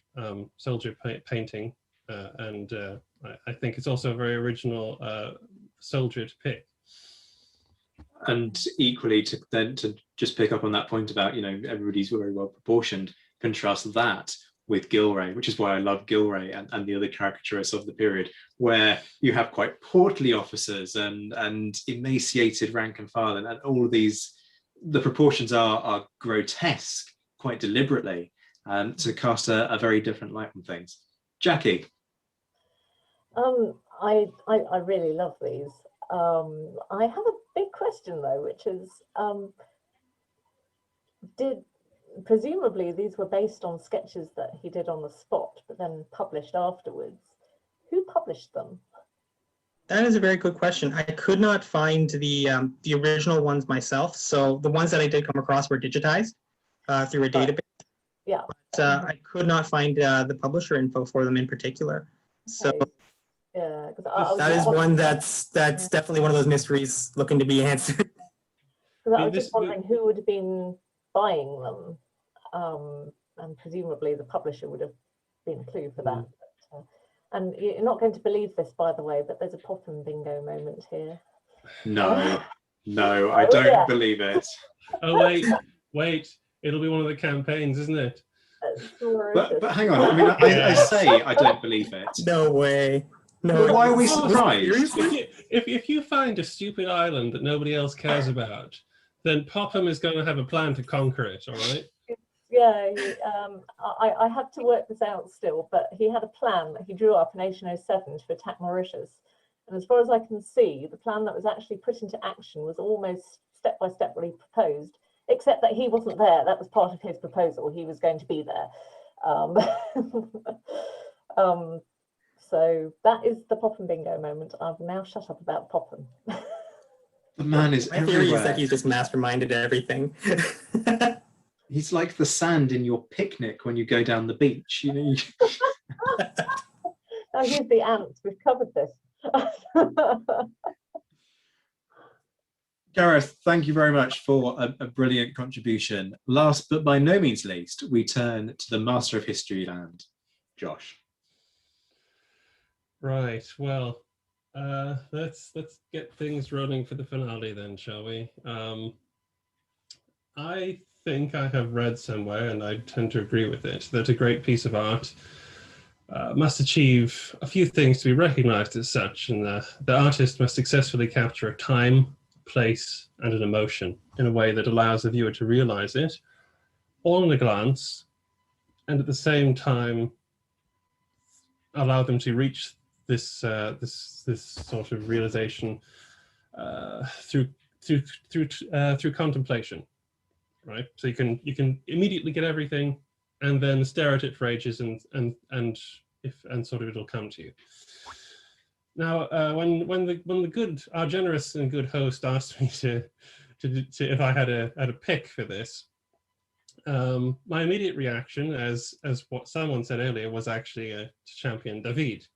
painting, and I think it's also a very original soldier to pick. And equally, to just pick up on that point about, you know, everybody's very well proportioned, contrast that with Gilray, which is why I love Gilray and the other caricaturists of the period, where you have quite portly officers and emaciated rank and file, and all of these, the proportions are grotesque quite deliberately, to cast a very different light on things. Jackie? I really love these. I have a big question though, which is, presumably these were based on sketches that he did on the spot, but then published afterwards. Who published them? That is a very good question. I could not find the original ones myself, so the ones that I did come across were digitized through a database. Yeah. But I could not find the publisher info for them in particular. So Okay. Yeah, that is one that's definitely one of those mysteries looking to be answered. Because I was just wondering who would have been buying them, and presumably the publisher would have been a clue for that. But, and you're not going to believe this, by the way, but there's a Popham bingo moment here. No, no, I don't believe it. Oh wait, it'll be one of the campaigns, isn't it? But hang on, I mean, I say I don't believe it. No way. No. But why are we surprised? If you find a stupid island that nobody else cares about, then Popham is going to have a plan to conquer it, all right? Yeah, I had to work this out still, but he had a plan that he drew up in 1807 to attack Mauritius. And as far as I can see, the plan that was actually put into action was almost step by step what he proposed, except that he wasn't there. That was part of his proposal. He was going to be there. So that is the Popham bingo moment. I've now shut up about Popham. The man is My theory is that he's just masterminded everything. He's like the sand in your picnic when you go down the beach. You know. Now here's the ants. We've covered this. Gareth, thank you very much for a brilliant contribution. Last but by no means least, we turn to the master of history land, Josh. Right. Well, let's get things rolling for the finale then, shall we? I think I have read somewhere, and I tend to agree with it, that a great piece of art must achieve a few things to be recognized as such, and the artist must successfully capture a time, place, and an emotion in a way that allows the viewer to realize it all in a glance, and at the same time allow them to reach this sort of realization through contemplation, right? So you can immediately get everything, and then stare at it for ages, and sort of it'll come to you. Now, when our generous and good host asked me to if I had a pick for this, my immediate reaction, as what someone said earlier, was actually to champion David,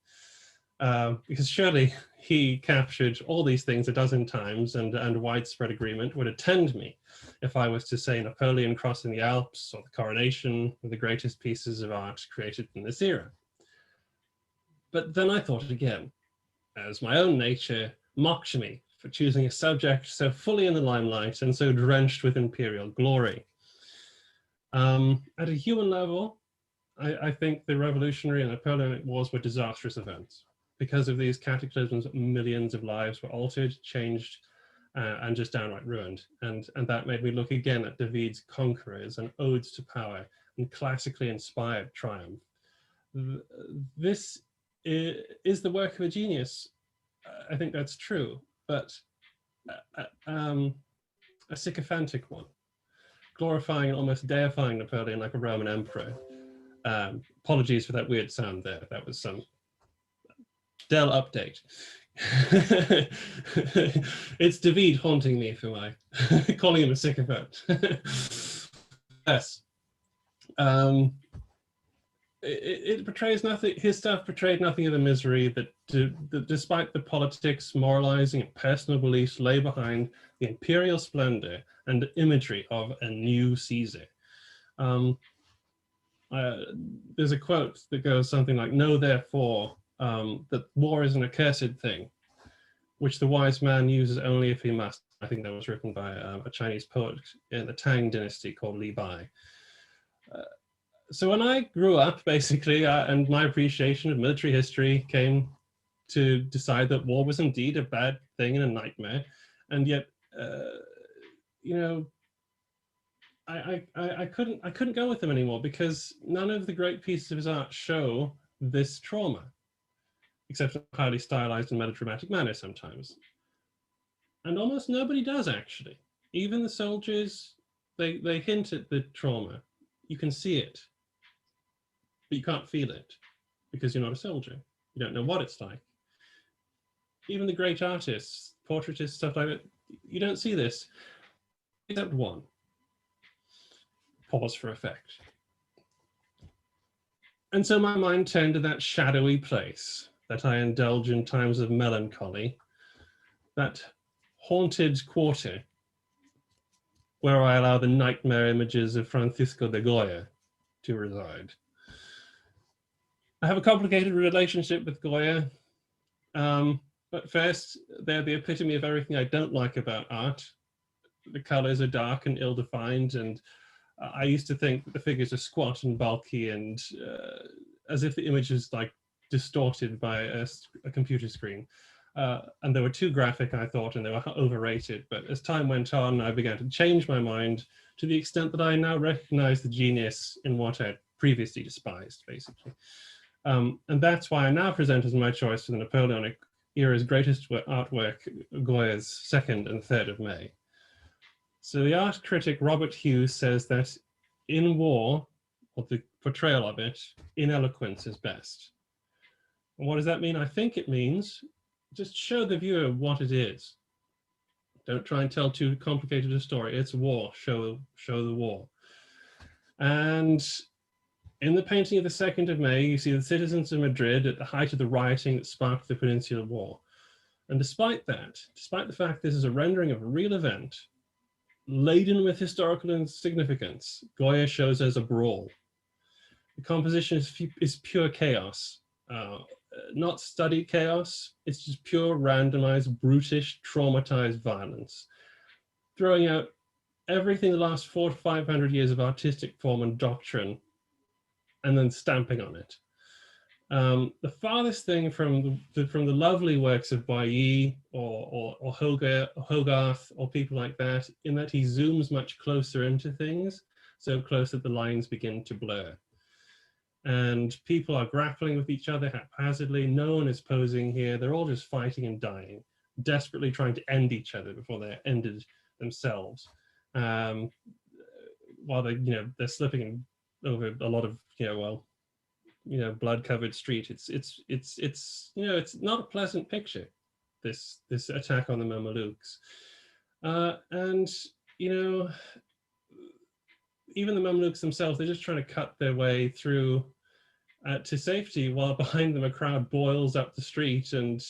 because surely he captured all these things a dozen times, and widespread agreement would attend me if I was to say Napoleon crossing the Alps or the coronation were the greatest pieces of art created in this era. But then I thought again, as my own nature mocked me for choosing a subject so fully in the limelight and so drenched with imperial glory. At a human level, I think the Revolutionary and Napoleonic Wars were disastrous events. Because of these cataclysms, millions of lives were altered, changed, and just downright ruined. And that made me look again at David's conquerors and odes to power and classically inspired triumph. This is the work of a genius. I think that's true, but a sycophantic one, glorifying and almost deifying Napoleon like a Roman emperor. Apologies for that weird sound there. That was some Dell update. It's David haunting me for my calling him a sycophant. Yes. It portrays nothing. His stuff portrayed nothing of the misery that despite the politics, moralizing, and personal beliefs lay behind the imperial splendor and imagery of a new Caesar. There's a quote that goes something like, "Know therefore that war is an accursed thing, which the wise man uses only if he must." I think that was written by a Chinese poet in the Tang dynasty called Li Bai. So when I grew up, basically, and my appreciation of military history came to decide that war was indeed a bad thing and a nightmare, and yet, you know, I couldn't go with them anymore, because none of the great pieces of his art show this trauma, except in a highly stylized and melodramatic manner sometimes. And almost nobody does, actually. Even the soldiers, they hint at the trauma. You can see it, but you can't feel it because you're not a soldier. You don't know what it's like. Even the great artists, portraitists, stuff like that, you don't see this, except one. Pause for effect. And so my mind turned to that shadowy place that I indulge in times of melancholy, that haunted quarter where I allow the nightmare images of Francisco de Goya to reside. I have a complicated relationship with Goya, but first, they're the epitome of everything I don't like about art. The colors are dark and ill-defined, and I used to think that the figures are squat and bulky, and as if the image is like distorted by a computer screen. And they were too graphic, I thought, and they were overrated. But as time went on, I began to change my mind to the extent that I now recognize the genius in what I previously despised, basically. And that's why I now present as my choice for the Napoleonic era's greatest artwork, Goya's 2nd and 3rd of May. So the art critic Robert Hughes says that in war, or the portrayal of it, ineloquence is best. And what does that mean? I think it means just show the viewer what it is. Don't try and tell too complicated a story. It's war. Show the war. And in the painting of the 2nd of May, you see the citizens of Madrid at the height of the rioting that sparked the Peninsular War. And despite that, despite the fact this is a rendering of a real event, laden with historical significance, Goya shows us a brawl. The composition is pure chaos. Not studied chaos, it's just pure randomized, brutish, traumatized violence, throwing out everything the last 400 to 500 years of artistic form and doctrine, and then stamping on it. The farthest thing from the lovely works of Bailly or Hogarth or people like that, in that he zooms much closer into things, so close that the lines begin to blur. and people are grappling with each other haphazardly. No one is posing here. They're all just fighting and dying, desperately trying to end each other before they're ended themselves. While they're slipping over a lot of blood-covered street. It's not a pleasant picture, this attack on the Mamelukes, and even the Mamelukes themselves, they're just trying to cut their way through to safety, while behind them a crowd boils up the street and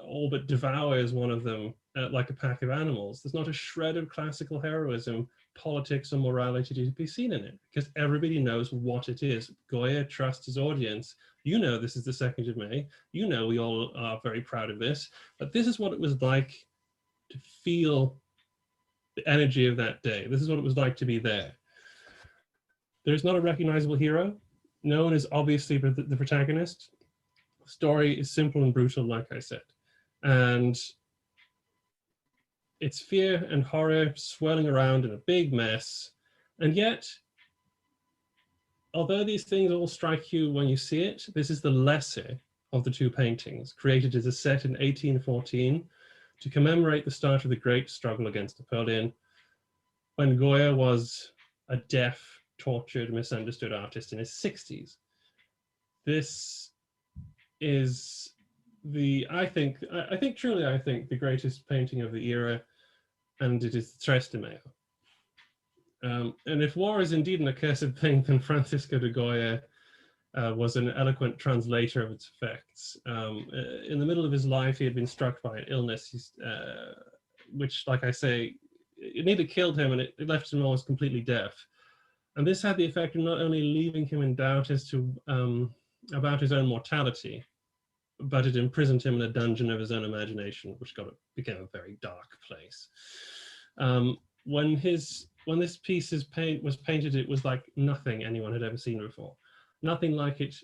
all but devours one of them like a pack of animals. There's not a shred of classical heroism, politics, or morality to be seen in it, because everybody knows what it is. Goya trusts his audience. This is the 2nd of May. We all are very proud of this, but this is what it was like to feel the energy of that day. This is what it was like to be there. There's not a recognizable hero. No one is obviously the protagonist. The story is simple and brutal, like I said. And it's fear and horror swirling around in a big mess. And yet, although these things all strike you when you see it, this is the lesser of the two paintings, created as a set in 1814 to commemorate the start of the great struggle against Napoleon, when Goya was a deaf, tortured, misunderstood artist in his 60s. This is I think the greatest painting of the era, and it is Tres de Mayo. And if war is indeed an accursed thing, then Francisco de Goya was an eloquent translator of its effects. In the middle of his life, he had been struck by an illness, which, like I say, it nearly killed him, and it left him almost completely deaf. And this had the effect of not only leaving him in doubt as to about his own mortality, but it imprisoned him in a dungeon of his own imagination, which became a very dark place. When this piece was painted, it was like nothing anyone had ever seen before. Nothing like it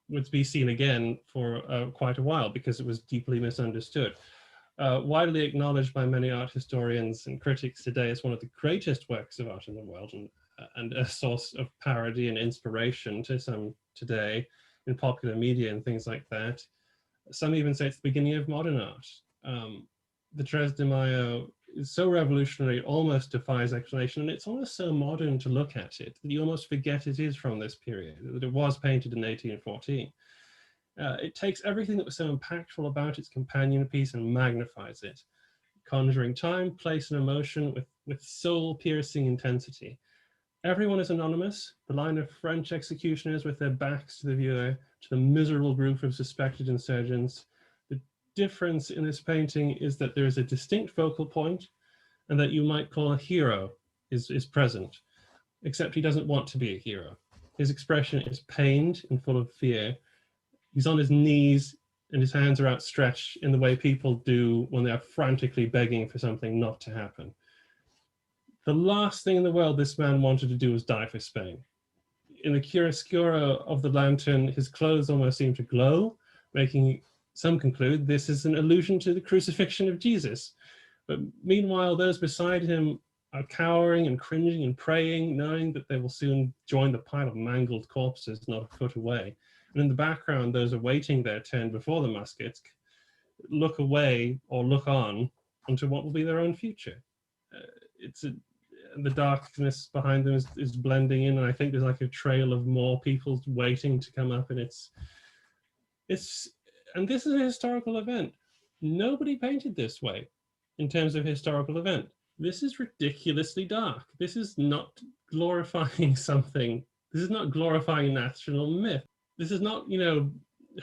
would be seen again for quite a while, because it was deeply misunderstood. Widely acknowledged by many art historians and critics today as one of the greatest works of art in the world, and a source of parody and inspiration to some today in popular media and things like that. Some even say it's the beginning of modern art. The Tres de Mayo is so revolutionary, it almost defies explanation, and it's almost so modern to look at it that you almost forget it is from this period, that it was painted in 1814. It takes everything that was so impactful about its companion piece and magnifies it, conjuring time, place, and emotion with soul-piercing intensity. Everyone is anonymous. The line of French executioners with their backs to the viewer, to the miserable group of suspected insurgents. The difference in this painting is that there is a distinct focal point, and that you might call a hero is present, except he doesn't want to be a hero. His expression is pained and full of fear. He's on his knees and his hands are outstretched in the way people do when they are frantically begging for something not to happen. The last thing in the world this man wanted to do was die for Spain. In the chiaroscuro of the lantern, his clothes almost seem to glow, making some conclude this is an allusion to the crucifixion of Jesus. But meanwhile, those beside him are cowering and cringing and praying, knowing that they will soon join the pile of mangled corpses not a foot away. And in the background, those awaiting their turn before the muskets look away or look on onto what will be their own future. The darkness behind them is blending in, and I think there's like a trail of more people waiting to come up, and and this is a historical event. Nobody painted this way in terms of historical event. This is ridiculously dark. This is not glorifying something. This is not glorifying national myth. This is not,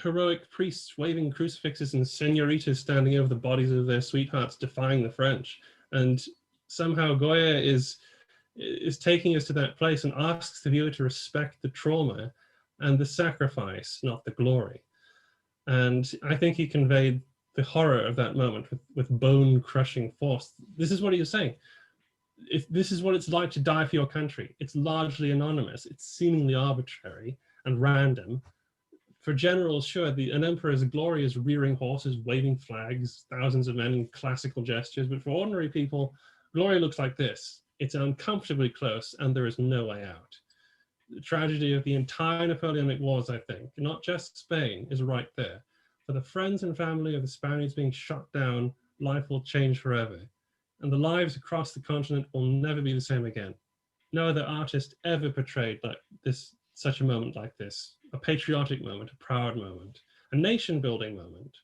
heroic priests waving crucifixes and senoritas standing over the bodies of their sweethearts defying the French. And somehow Goya is taking us to that place and asks the viewer to respect the trauma and the sacrifice, not the glory. And I think he conveyed the horror of that moment with bone-crushing force. This is what he was saying. If this is what it's like to die for your country, it's largely anonymous, it's seemingly arbitrary and random. For generals, sure, an emperor's glory is rearing horses, waving flags, thousands of men in classical gestures, but for ordinary people, glory looks like this. It's uncomfortably close and there is no way out. the tragedy of the entire Napoleonic Wars, I think, not just Spain, is right there. For the friends and family of the Spaniards being shot down, life will change forever. And the lives across the continent will never be the same again. No other artist ever portrayed like this, such a moment like this, a patriotic moment, a proud moment, a nation building moment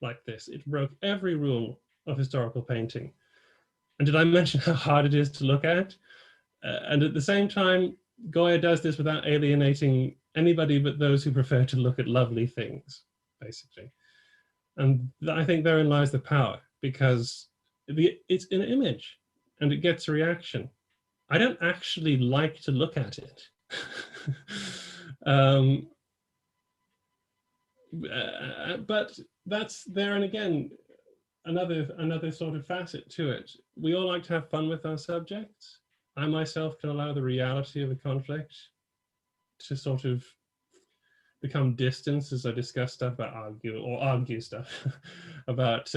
like this. It broke every rule of historical painting. And did I mention how hard it is to look at? And at the same time, Goya does this without alienating anybody but those who prefer to look at lovely things, basically. And I think therein lies the power, because it's an image and it gets a reaction. I don't actually like to look at it. But that's there, and again, another sort of facet to it. We all like to have fun with our subjects. I myself can allow the reality of a conflict to sort of become distance as I discuss stuff about argue stuff about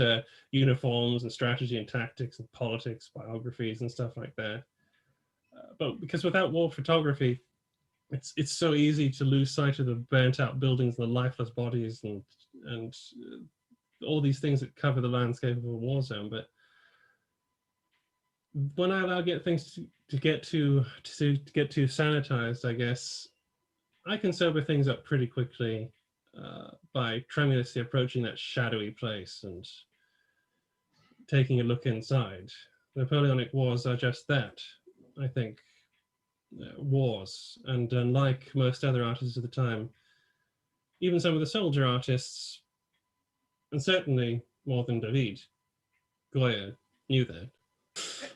uniforms and strategy and tactics and politics, biographies and stuff like that. But because without war photography, it's so easy to lose sight of the burnt out buildings and the lifeless bodies and all these things that cover the landscape of a war zone. But when I allow things to get too sanitized, I guess I can sober things up pretty quickly by tremulously approaching that shadowy place and taking a look inside. The Napoleonic Wars are just that, I think, wars. And unlike most other artists of the time, even some of the soldier artists, and certainly more than David, Goya knew that.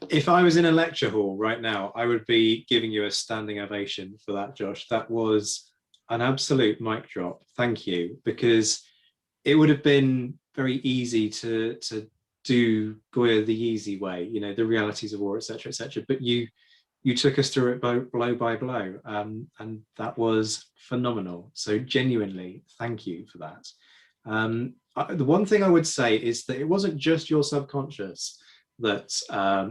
If I was in a lecture hall right now, I would be giving you a standing ovation for that, Josh. That was an absolute mic drop. Thank you, because it would have been very easy to do Goya the easy way, you know, the realities of war, etc., etc. But you took us through it blow by blow, and that was phenomenal. So genuinely, thank you for that. The one thing I would say is that it wasn't just your subconscious that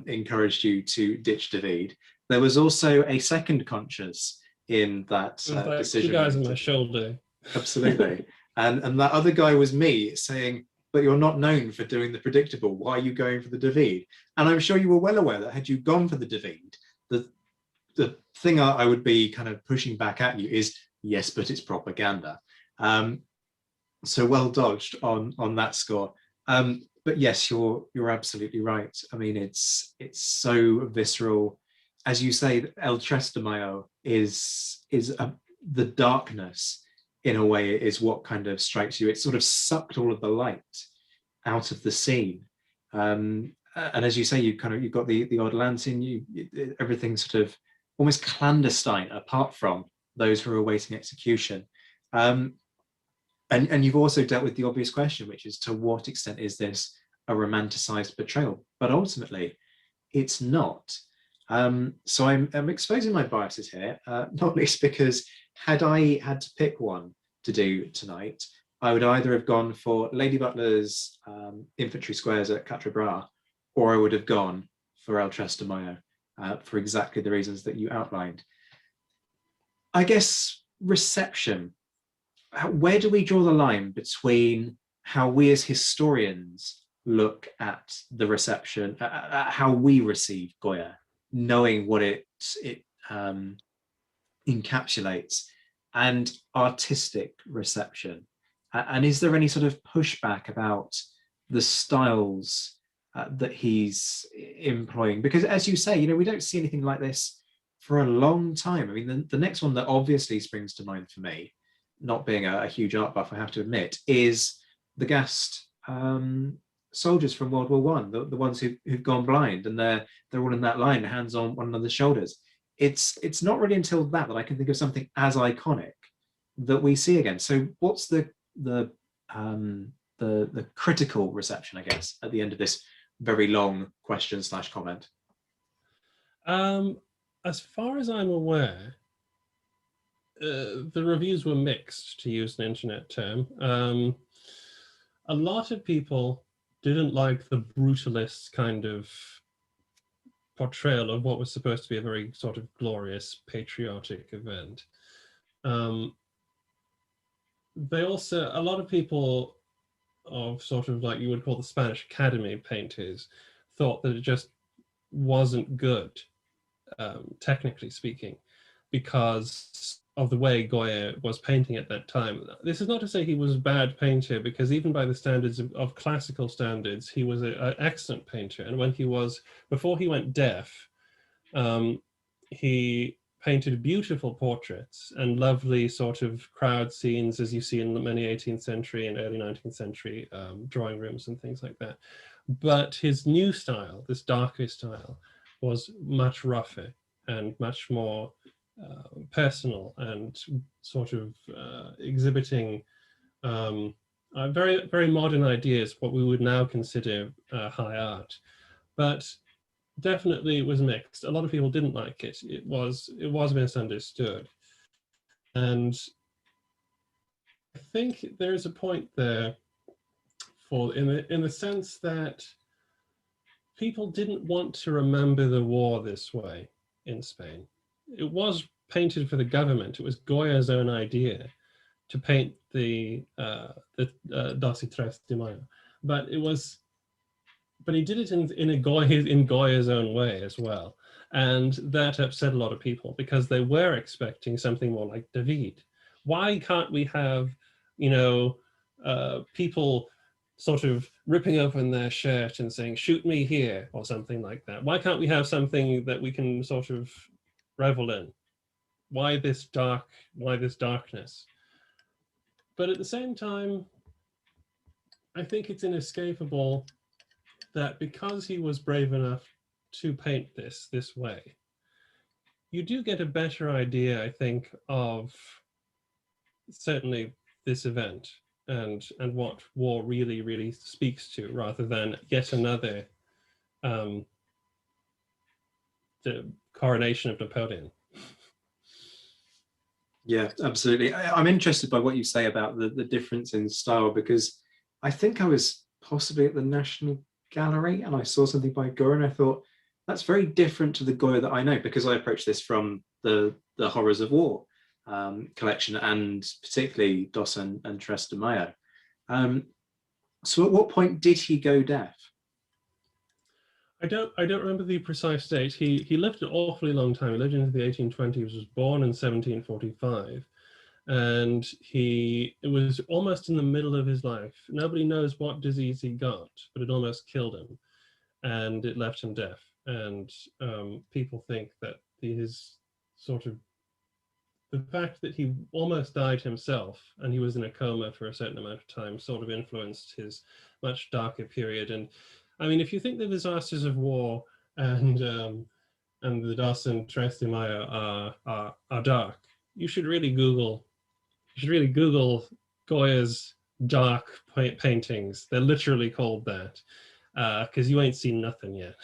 encouraged you to ditch David. There was also a second conscious in that decision. Two guys on my shoulder. Absolutely. and that other guy was me saying, but you're not known for doing the predictable. Why are you going for the David? And I'm sure you were well aware that had you gone for the David, the thing I would be kind of pushing back at you is, yes, but it's propaganda. So well dodged on that score. But yes, you're absolutely right. I mean, it's so visceral. As you say, El Tres de Mayo is the darkness, in a way, is what kind of strikes you. It sort of sucked all of the light out of the scene. And as you say, you've got the odd lantern, everything sort of almost clandestine, apart from those who are awaiting execution. And you've also dealt with the obvious question, which is, to what extent is this a romanticized portrayal? But ultimately, it's not. So I'm exposing my biases here, not least because had I had to pick one to do tonight, I would either have gone for Lady Butler's infantry squares at Quatre Bras, or I would have gone for El Tres de Mayo, for exactly the reasons that you outlined. I guess reception. Where do we draw the line between how we as historians look at the reception, at how we receive Goya, knowing what it encapsulates, and artistic reception? And is there any sort of pushback about the styles that he's employing? Because as you say, we don't see anything like this for a long time. I mean, the next one that obviously springs to mind for me, not being a huge art buff, I have to admit, is the gassed soldiers from World War I, the ones who've gone blind, and they're all in that line, hands on one another's shoulders. It's not really until that I can think of something as iconic that we see again. So what's the critical reception, I guess, at the end of this very long question/comment? As far as I'm aware, the reviews were mixed, to use an internet term. A lot of people didn't like the brutalist kind of portrayal of what was supposed to be a very sort of glorious patriotic event. They also, a lot of people of sort of like you would call the Spanish Academy painters thought that it just wasn't good, technically speaking, because of the way Goya was painting at that time. This is not to say he was a bad painter, because even by the standards of classical standards, he was an excellent painter. And when he was, before he went deaf, he painted beautiful portraits and lovely sort of crowd scenes, as you see in many 18th century and early 19th century drawing rooms and things like that. But his new style, this darker style, was much rougher and much more personal and sort of exhibiting very, very modern ideas, what we would now consider high art. But definitely it was mixed. A lot of people didn't like it. It was misunderstood. And I think there's a point there for in the sense that people didn't want to remember the war this way in Spain. It was painted for the government. It was Goya's own idea to paint the 2 y 3 de Mayo, but he did it in Goya's own way as well, and that upset a lot of people because they were expecting something more like David. Why can't we have, you know, people sort of ripping open their shirt and saying, "Shoot me here," or something like that? Why can't we have something that we can sort of revel in? Why this darkness? But at the same time, I think it's inescapable that because he was brave enough to paint this way, you do get a better idea, I think, of certainly this event and what war really, really speaks to, rather than yet another the coronation of Napoleon. Yeah, absolutely. I'm interested by what you say about the difference in style, because I think I was possibly at the National Gallery and I saw something by Goya and I thought, that's very different to the Goya that I know, because I approached this from the Horrors of War collection, and particularly Dos and Tres de Mayo. So at what point did he go deaf? I don't remember the precise date. He lived an awfully long time. He lived into the 1820s, was born in 1745. And it was almost in the middle of his life. Nobody knows what disease he got, but it almost killed him and it left him deaf. And people think that his sort of, the fact that he almost died himself and he was in a coma for a certain amount of time sort of influenced his much darker period. And I mean, if you think the disasters of war and the Dos and Tres de Mayo are dark, you should really Google Goya's dark paintings. They're literally called that, because you ain't seen nothing yet.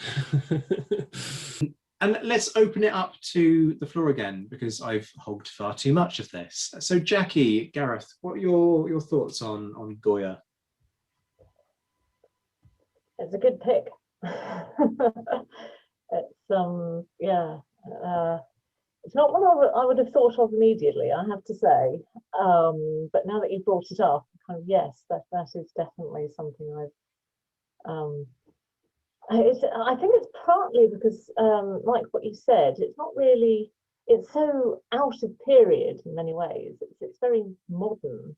And let's open it up to the floor again, because I've hogged far too much of this. So Jackie, Gareth, what are your thoughts on Goya? It's a good pick. It's yeah. It's not one I would have thought of immediately, I have to say. But now that you brought it up, kind of yes, that is definitely something I think it's partly because, like what you said, it's not really. It's so out of period in many ways. It's very modern.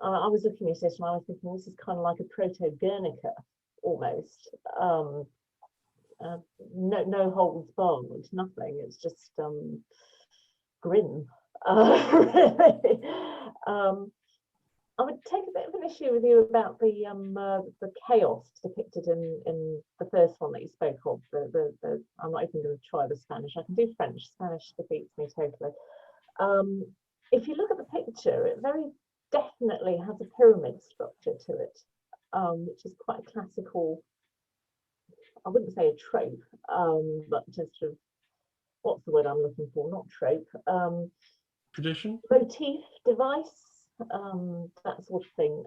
I was looking at it and I was thinking this is kind of like a proto-Guernica almost. No holds barred, nothing. It's just grim. Really. I would take a bit of an issue with you about the chaos depicted in the first one that you spoke of. I'm not even going to try the Spanish. I can do French. Spanish defeats me totally. If you look at the picture, it very definitely has a pyramid structure to it, which is quite a classical. I wouldn't say a trope, but just sort of, what's the word I'm looking for? Not trope. Tradition? Motif, device, that sort of thing.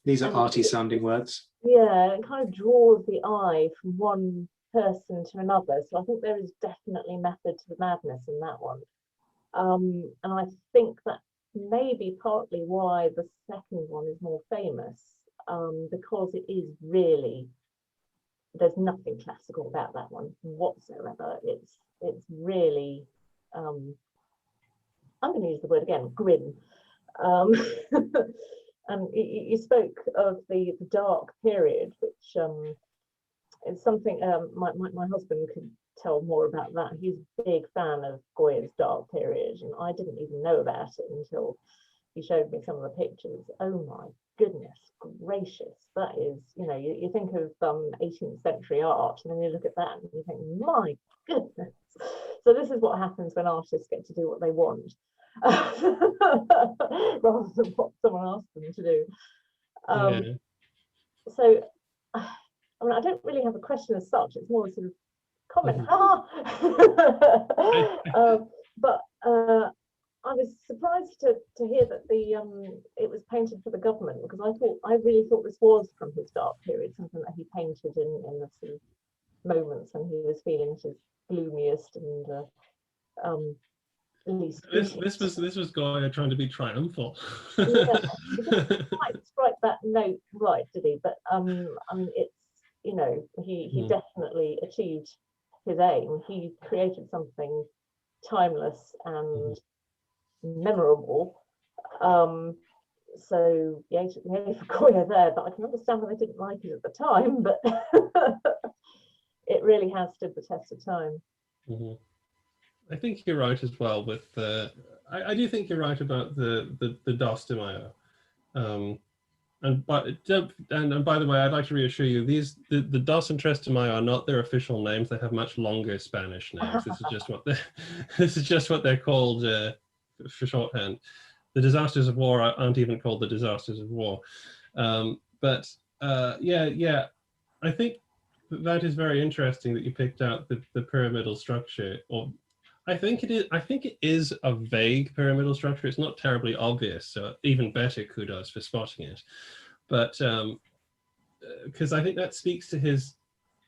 These are arty sounding words. Yeah, it kind of draws the eye from one person to another. So I think there is definitely method to the madness in that one. And I think that may be partly why the second one is more famous, because it is really, there's nothing classical about that one whatsoever. It's really, I'm going to use the word again, grim. And you spoke of the dark period, which is something my husband could tell more about that. He's a big fan of Goya's dark period, and I didn't even know about it until he showed me some of the pictures. Oh my goodness gracious, that is, you know, you think of 18th century art, and then you look at that and you think, my goodness. So this is what happens when artists get to do what they want rather than what someone asked them to do. So I mean, I don't really have a question as such, it's more a sort of comment. But I was surprised to hear that it was painted for the government, because I really thought this was from his dark period, something that he painted in the sort of moments when he was feeling his gloomiest and least. This was Goya trying to be triumphal. Yeah, he didn't quite strike that note right, did he? But I mean, it's, you know, he definitely achieved his aim. He created something timeless and memorable. So yeah, for Goya there, but I can understand why they didn't like it at the time, but it really has stood the test of time. I think you're right as well with I do think you're right about the Dos de Mayo. And by the way, I'd like to reassure you, the Dos and Tres de Mayo are not their official names. They have much longer Spanish names. This is just what they're called for shorthand. The disasters of war aren't even called the disasters of war. But yeah, I think that is very interesting that you picked out the pyramidal structure. Or I think it is a vague pyramidal structure. It's not terribly obvious, so even better kudos for spotting it. But because I think that speaks to his,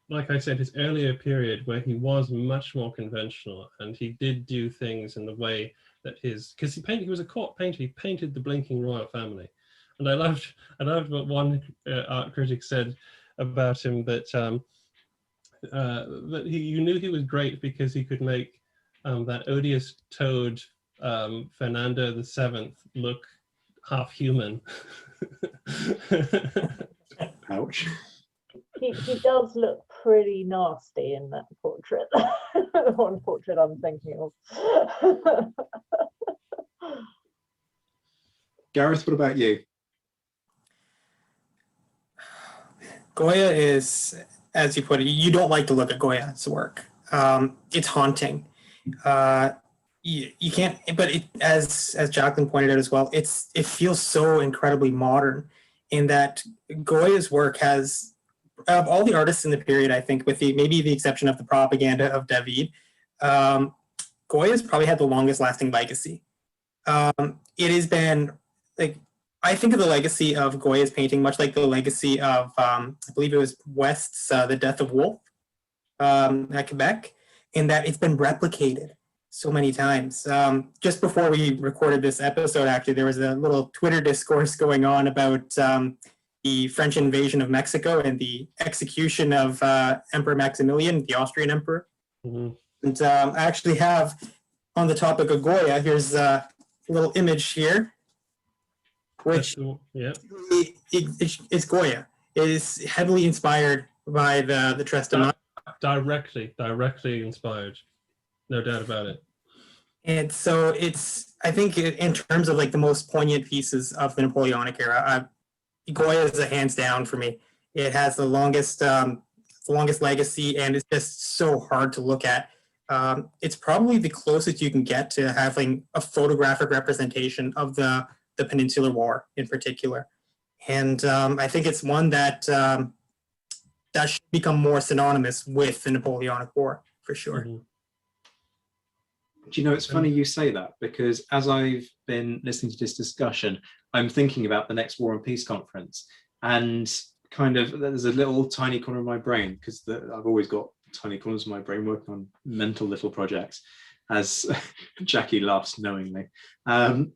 like I said, his earlier period where he was much more conventional, and he did do things in the way that because he was a court painter. He painted the blinking royal family, and I loved what one art critic said about him, that you knew he was great because he could make that odious toad Fernando VII look half human. Ouch. He does look pretty nasty in that portrait. The one portrait I'm thinking of. Gareth, what about you? Goya is, as you put it, you don't like to look at Goya's work. It's haunting. You can't, but as Jacqueline pointed out as well, it feels so incredibly modern in that Goya's work has, of all the artists in the period, I think, with maybe the exception of the propaganda of David, Goya's probably had the longest lasting legacy. It has been, like, I think of the legacy of Goya's painting much like the legacy of, I believe it was West's The Death of Wolfe at Quebec, in that it's been replicated so many times. Just before we recorded this episode, actually, there was a little Twitter discourse going on about the French invasion of Mexico and the execution of Emperor Maximilian, the Austrian emperor. And I actually have, on the topic of Goya, here's a little image here, which it's Goya. It is heavily inspired by the Tres de Mayo. Directly inspired, no doubt about it. And so I think in terms of like the most poignant pieces of the Napoleonic era, Goya is a hands down for me. It has the longest legacy, and it's just so hard to look at. It's probably the closest you can get to having a photographic representation of the Peninsular War in particular. And I think it's one that should become more synonymous with the Napoleonic War, for sure. Do you know, it's funny you say that, because as I've been listening to this discussion, I'm thinking about the next War and Peace conference, and kind of there's a little tiny corner of my brain, because I've always got tiny corners of my brain working on mental little projects, as Jackie laughs knowingly. And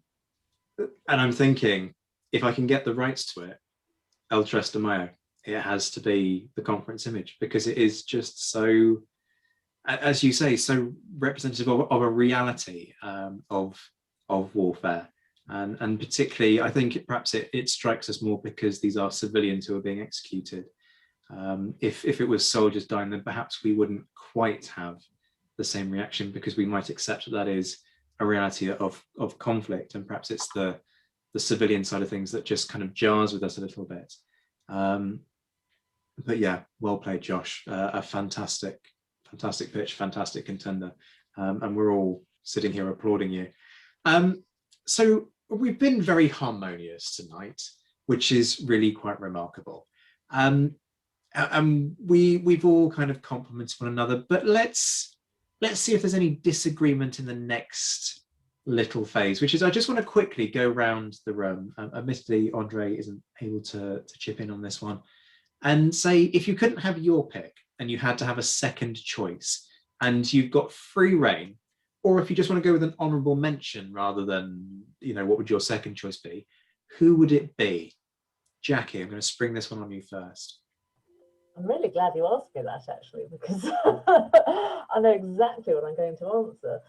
I'm thinking, if I can get the rights to it, El Tres de Mayo, it has to be the conference image, because it is just so, as you say, so representative of a reality of warfare. And particularly, I think perhaps it strikes us more because these are civilians who are being executed. If it was soldiers dying, then perhaps we wouldn't quite have the same reaction, because we might accept that is a reality of conflict, and perhaps it's the civilian side of things that just kind of jars with us a little bit. But yeah, well played, Josh. A fantastic pitch, fantastic contender, and we're all sitting here applauding you. So we've been very harmonious tonight, which is really quite remarkable. We've all kind of complimented one another, but let's see if there's any disagreement in the next little phase, which is, I just want to quickly go around the room. Admittedly, Andre isn't able to chip in on this one, and say, if you couldn't have your pick and you had to have a second choice and you've got free reign, or if you just want to go with an honorable mention rather than, what would your second choice be? Who would it be? Jackie, I'm going to spring this one on you first. I'm really glad you asked me that, actually, because I know exactly what I'm going to answer.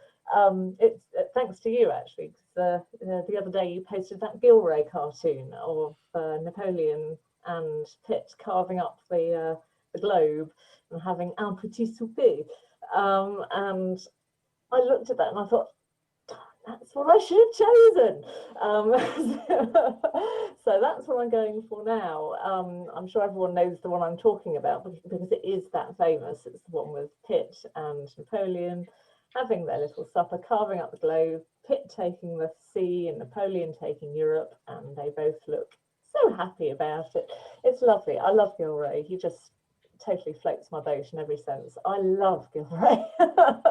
It's thanks to you, actually, because the other day you posted that Gilray cartoon of Napoleon and Pitt carving up the globe and having un petit souper. And I looked at that and I thought, that's what I should have chosen. So that's what I'm going for now. I'm sure everyone knows the one I'm talking about, because it is that famous. It's the one with Pitt and Napoleon having their little supper, carving up the globe, Pitt taking the sea and Napoleon taking Europe, and they both look so happy about it. It's lovely. I love Gilray. He just totally floats my boat in every sense. I love Gilray.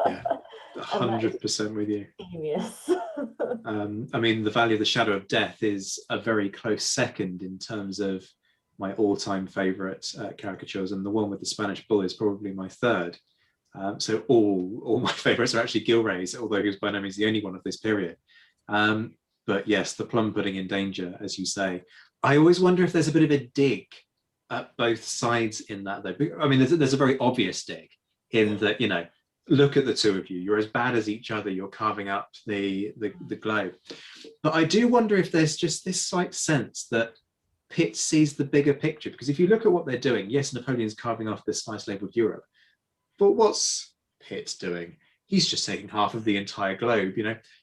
Yeah, 100% with you. Genius. I mean, The Valley of the Shadow of Death is a very close second in terms of my all-time favourite caricatures, and the one with the Spanish bull is probably my third. So all my favourites are actually Gilray's, although he was by no means the only one of this period. But yes, the plum pudding in danger, as you say. I always wonder if there's a bit of a dig at both sides in that, though. I mean, there's a very obvious dig in that, look at the two of you. You're as bad as each other. You're carving up the globe. But I do wonder if there's just this slight sense that Pitt sees the bigger picture, because if you look at what they're doing, yes, Napoleon's carving off this slice labeled Europe, but what's Pitt doing? He's just taking half of the entire globe.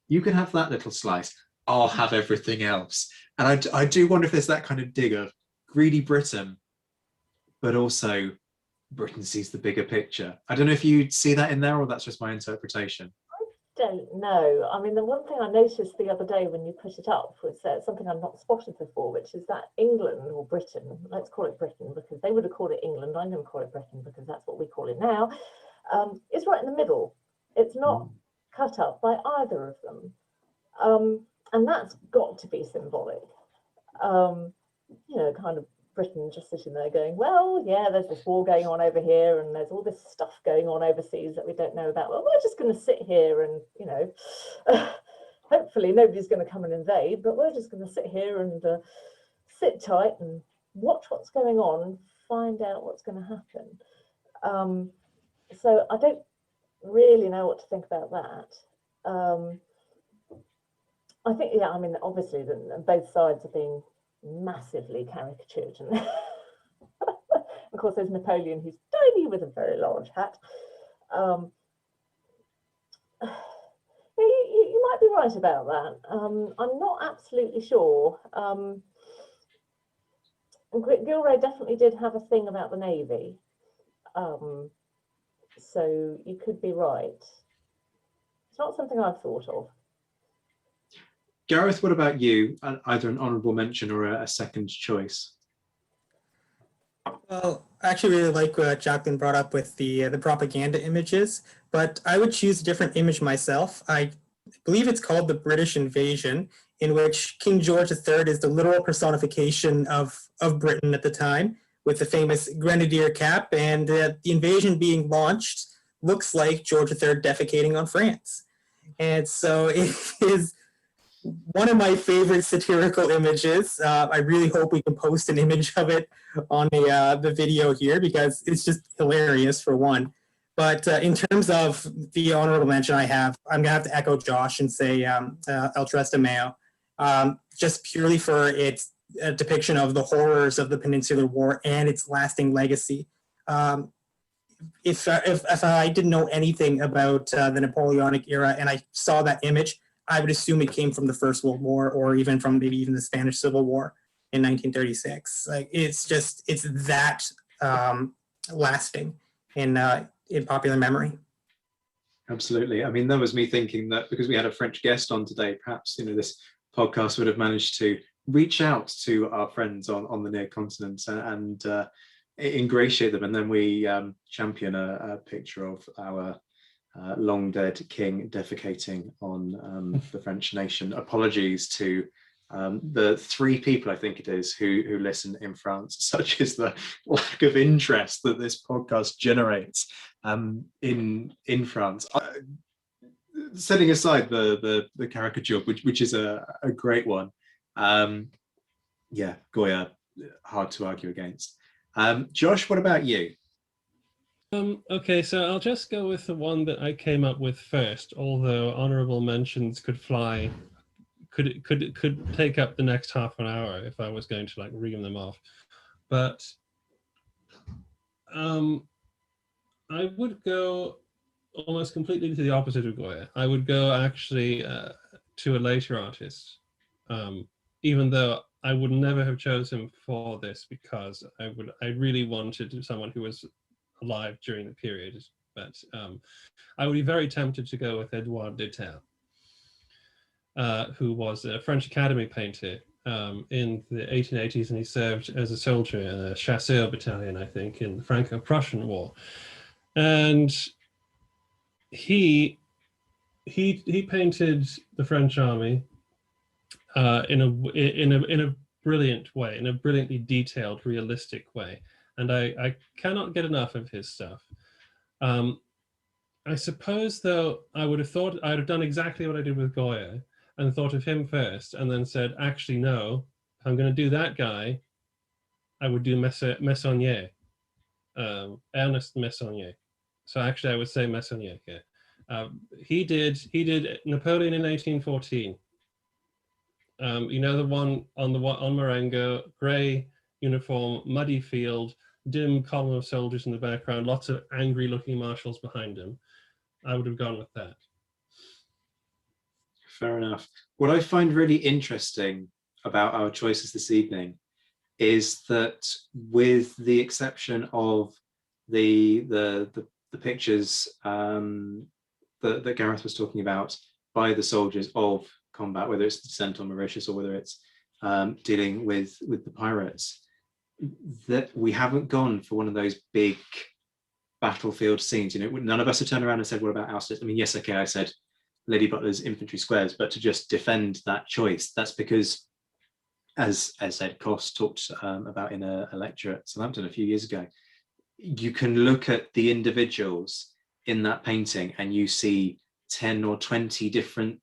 You can have that little slice. I'll have everything else. And I do wonder if there's that kind of dig of greedy Britain, but also Britain sees the bigger picture. I don't know if you see that in there, or that's just my interpretation. I don't know. I mean, the one thing I noticed the other day when you put it up was something I've not spotted before, which is that England, or Britain, let's call it Britain, because they would have called it England. I'm going to call it Britain because that's what we call it now. Is right in the middle. It's not cut up by either of them. And that's got to be symbolic. Kind of Britain just sitting there going, well, yeah, there's this war going on over here and there's all this stuff going on overseas that we don't know about. Well, we're just going to sit here and, hopefully nobody's going to come and invade, but we're just going to sit here and sit tight and watch what's going on and find out what's going to happen. So I don't really know what to think about that. I think, yeah, I mean, obviously both sides are being massively caricatured. And of course, there's Napoleon, who's tiny with a very large hat. You might be right about that. I'm not absolutely sure. Gilray definitely did have a thing about the Navy. So you could be right. It's not something I've thought of. Gareth, what about you? Either an honourable mention or a second choice? Well, I actually really like what Jacqueline brought up with the propaganda images, but I would choose a different image myself. I believe it's called the British Invasion, in which King George III is the literal personification of Britain at the time, with the famous grenadier cap, and the invasion being launched looks like George III defecating on France. And so it is one of my favorite satirical images. I really hope we can post an image of it on the video here, because it's just hilarious, for one. But in terms of the honorable mention I have, I'm gonna have to echo Josh and say El Tres de Mayo, just purely for its depiction of the horrors of the Peninsular War and its lasting legacy. If I didn't know anything about the Napoleonic era and I saw that image, I would assume it came from the First World War, or even from maybe even the Spanish Civil War in 1936. Like, it's that lasting in popular memory. Absolutely. I mean, that was me thinking that because we had a French guest on today, perhaps, you know, this podcast would have managed to reach out to our friends on the near continent and ingratiate them. And then we champion a picture of our long dead king defecating on the French nation. Apologies to the 3 people, I think it is, who listen in France. Such is the lack of interest that this podcast generates in France. Setting aside the caricature, which is a great one, yeah, Goya, hard to argue against. Josh, what about you? Okay, so I'll just go with the one that I came up with first, although honorable mentions could fly, could take up the next half an hour if I was going to like ream them off. But I would go almost completely to the opposite of Goya. I would go actually to a later artist, even though I would never have chosen him for this, because I really wanted someone who was alive during the period, but I would be very tempted to go with Edouard Detail, who was a French Academy painter in the 1880s, and he served as a soldier in a chasseur battalion, I think, in the Franco-Prussian War. And he painted the French army in a brilliant way, in a brilliantly detailed, realistic way. And I cannot get enough of his stuff. I suppose, though, I would have done exactly what I did with Goya and thought of him first, and then said, actually, no, if I'm going to do that guy, I would do Meissonier, Ernest Meissonier. So actually, I would say Meissonier here. He did Napoleon in 1814. You know, the one on Marengo, grey uniform, muddy field, dim column of soldiers in the background, lots of angry looking marshals behind him. I would have gone with that. Fair enough. What I find really interesting about our choices this evening is that, with the exception of the pictures that Gareth was talking about by the soldiers of combat, whether it's descent on Mauritius or whether it's dealing with the pirates, that we haven't gone for one of those big battlefield scenes. You know, none of us have turned around and said, what about Austerlitz? I mean, yes, okay, I said Lady Butler's infantry squares, but to just defend that choice, that's because, as Ed Koss talked about in a lecture at Southampton a few years ago, you can look at the individuals in that painting and you see 10 or 20 different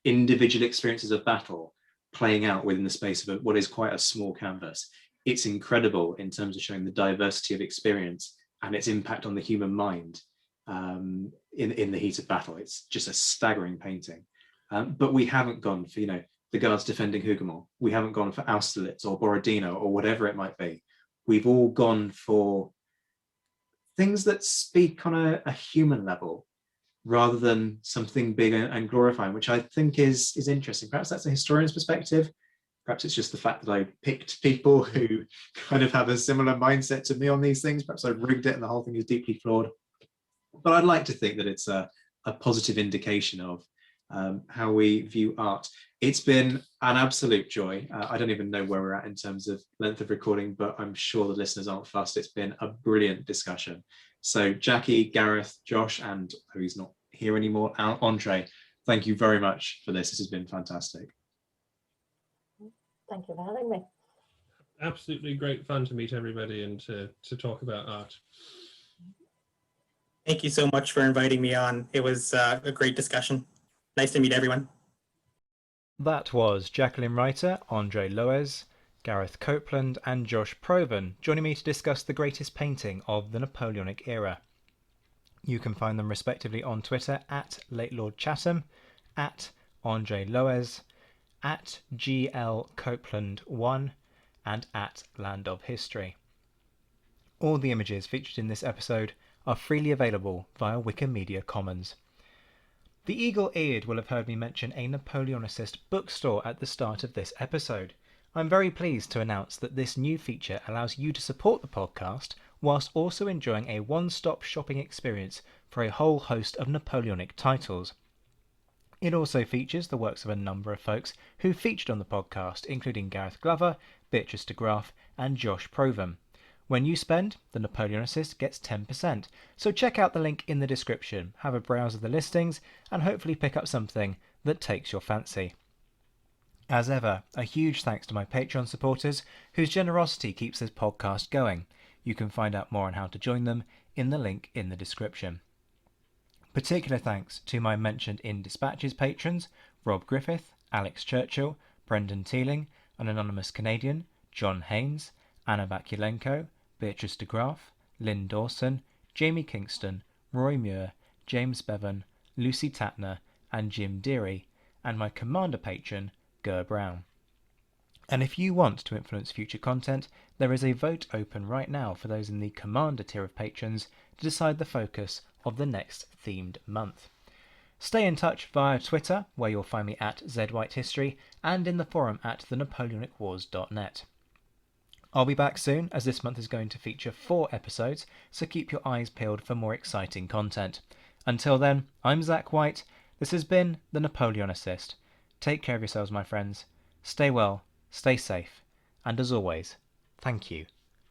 individual experiences of battle playing out within the space of what is quite a small canvas. It's incredible in terms of showing the diversity of experience and its impact on the human mind in the heat of battle. It's just a staggering painting. But we haven't gone for, you know, the Guards defending Hougoumont. We haven't gone for Austerlitz or Borodino or whatever it might be. We've all gone for things that speak on a human level rather than something big and glorifying, which I think is interesting. Perhaps that's a historian's perspective. Perhaps it's just the fact that I picked people who kind of have a similar mindset to me on these things. Perhaps I rigged it and the whole thing is deeply flawed. But I'd like to think that it's a positive indication of how we view art. It's been an absolute joy. I don't even know where we're at in terms of length of recording, but I'm sure the listeners aren't fussed. It's been a brilliant discussion. So Jackie, Gareth, Josh, and oh, he's not here anymore, Andre, thank you very much for this. This has been fantastic. Thank you for having me. absolutely great fun to meet everybody and to talk about art. Thank you so much for inviting me on. It was a great discussion. Nice to meet everyone. That was Jacqueline Reiter, Andre Loez, Gareth Copeland and Josh Provan joining me to discuss the greatest painting of the Napoleonic era. You can find them respectively on Twitter at Late Lord Chatham, at Andre Loez, at GL Copeland1 and at Land of History. All the images featured in this episode are freely available via Wikimedia Commons. The eagle-eared will have heard me mention a Napoleonicist bookstore at the start of this episode. I'm very pleased to announce that this new feature allows you to support the podcast whilst also enjoying a one-stop shopping experience for a whole host of Napoleonic titles. It also features the works of a number of folks who featured on the podcast, including Gareth Glover, Beatrice de Graaf and Josh Provan. When you spend, the Napoleonicist gets 10%, so check out the link in the description, have a browse of the listings, and hopefully pick up something that takes your fancy. As ever, a huge thanks to my Patreon supporters, whose generosity keeps this podcast going. You can find out more on how to join them in the link in the description. Particular thanks to my mentioned in Dispatches patrons, Rob Griffith, Alex Churchill, Brendan Teeling, an anonymous Canadian, John Haynes, Anna Vakulenko, Beatrice de Graaf, Lynn Dawson, Jamie Kingston, Roy Muir, James Bevan, Lucy Tatner, and Jim Deary, and my Commander patron, Ger Brown. And if you want to influence future content, there is a vote open right now for those in the Commander tier of patrons to decide the focus of the next themed month. Stay in touch via Twitter, where you'll find me at ZWhiteHistory, and in the forum at thenapoleonicwars.net. I'll be back soon, as this month is going to feature 4 episodes, so keep your eyes peeled for more exciting content. Until then, I'm Zach White. This has been The Napoleonicist. Take care of yourselves, my friends. Stay well, stay safe, and as always, thank you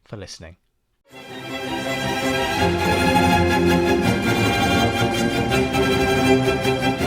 for listening. Thank you.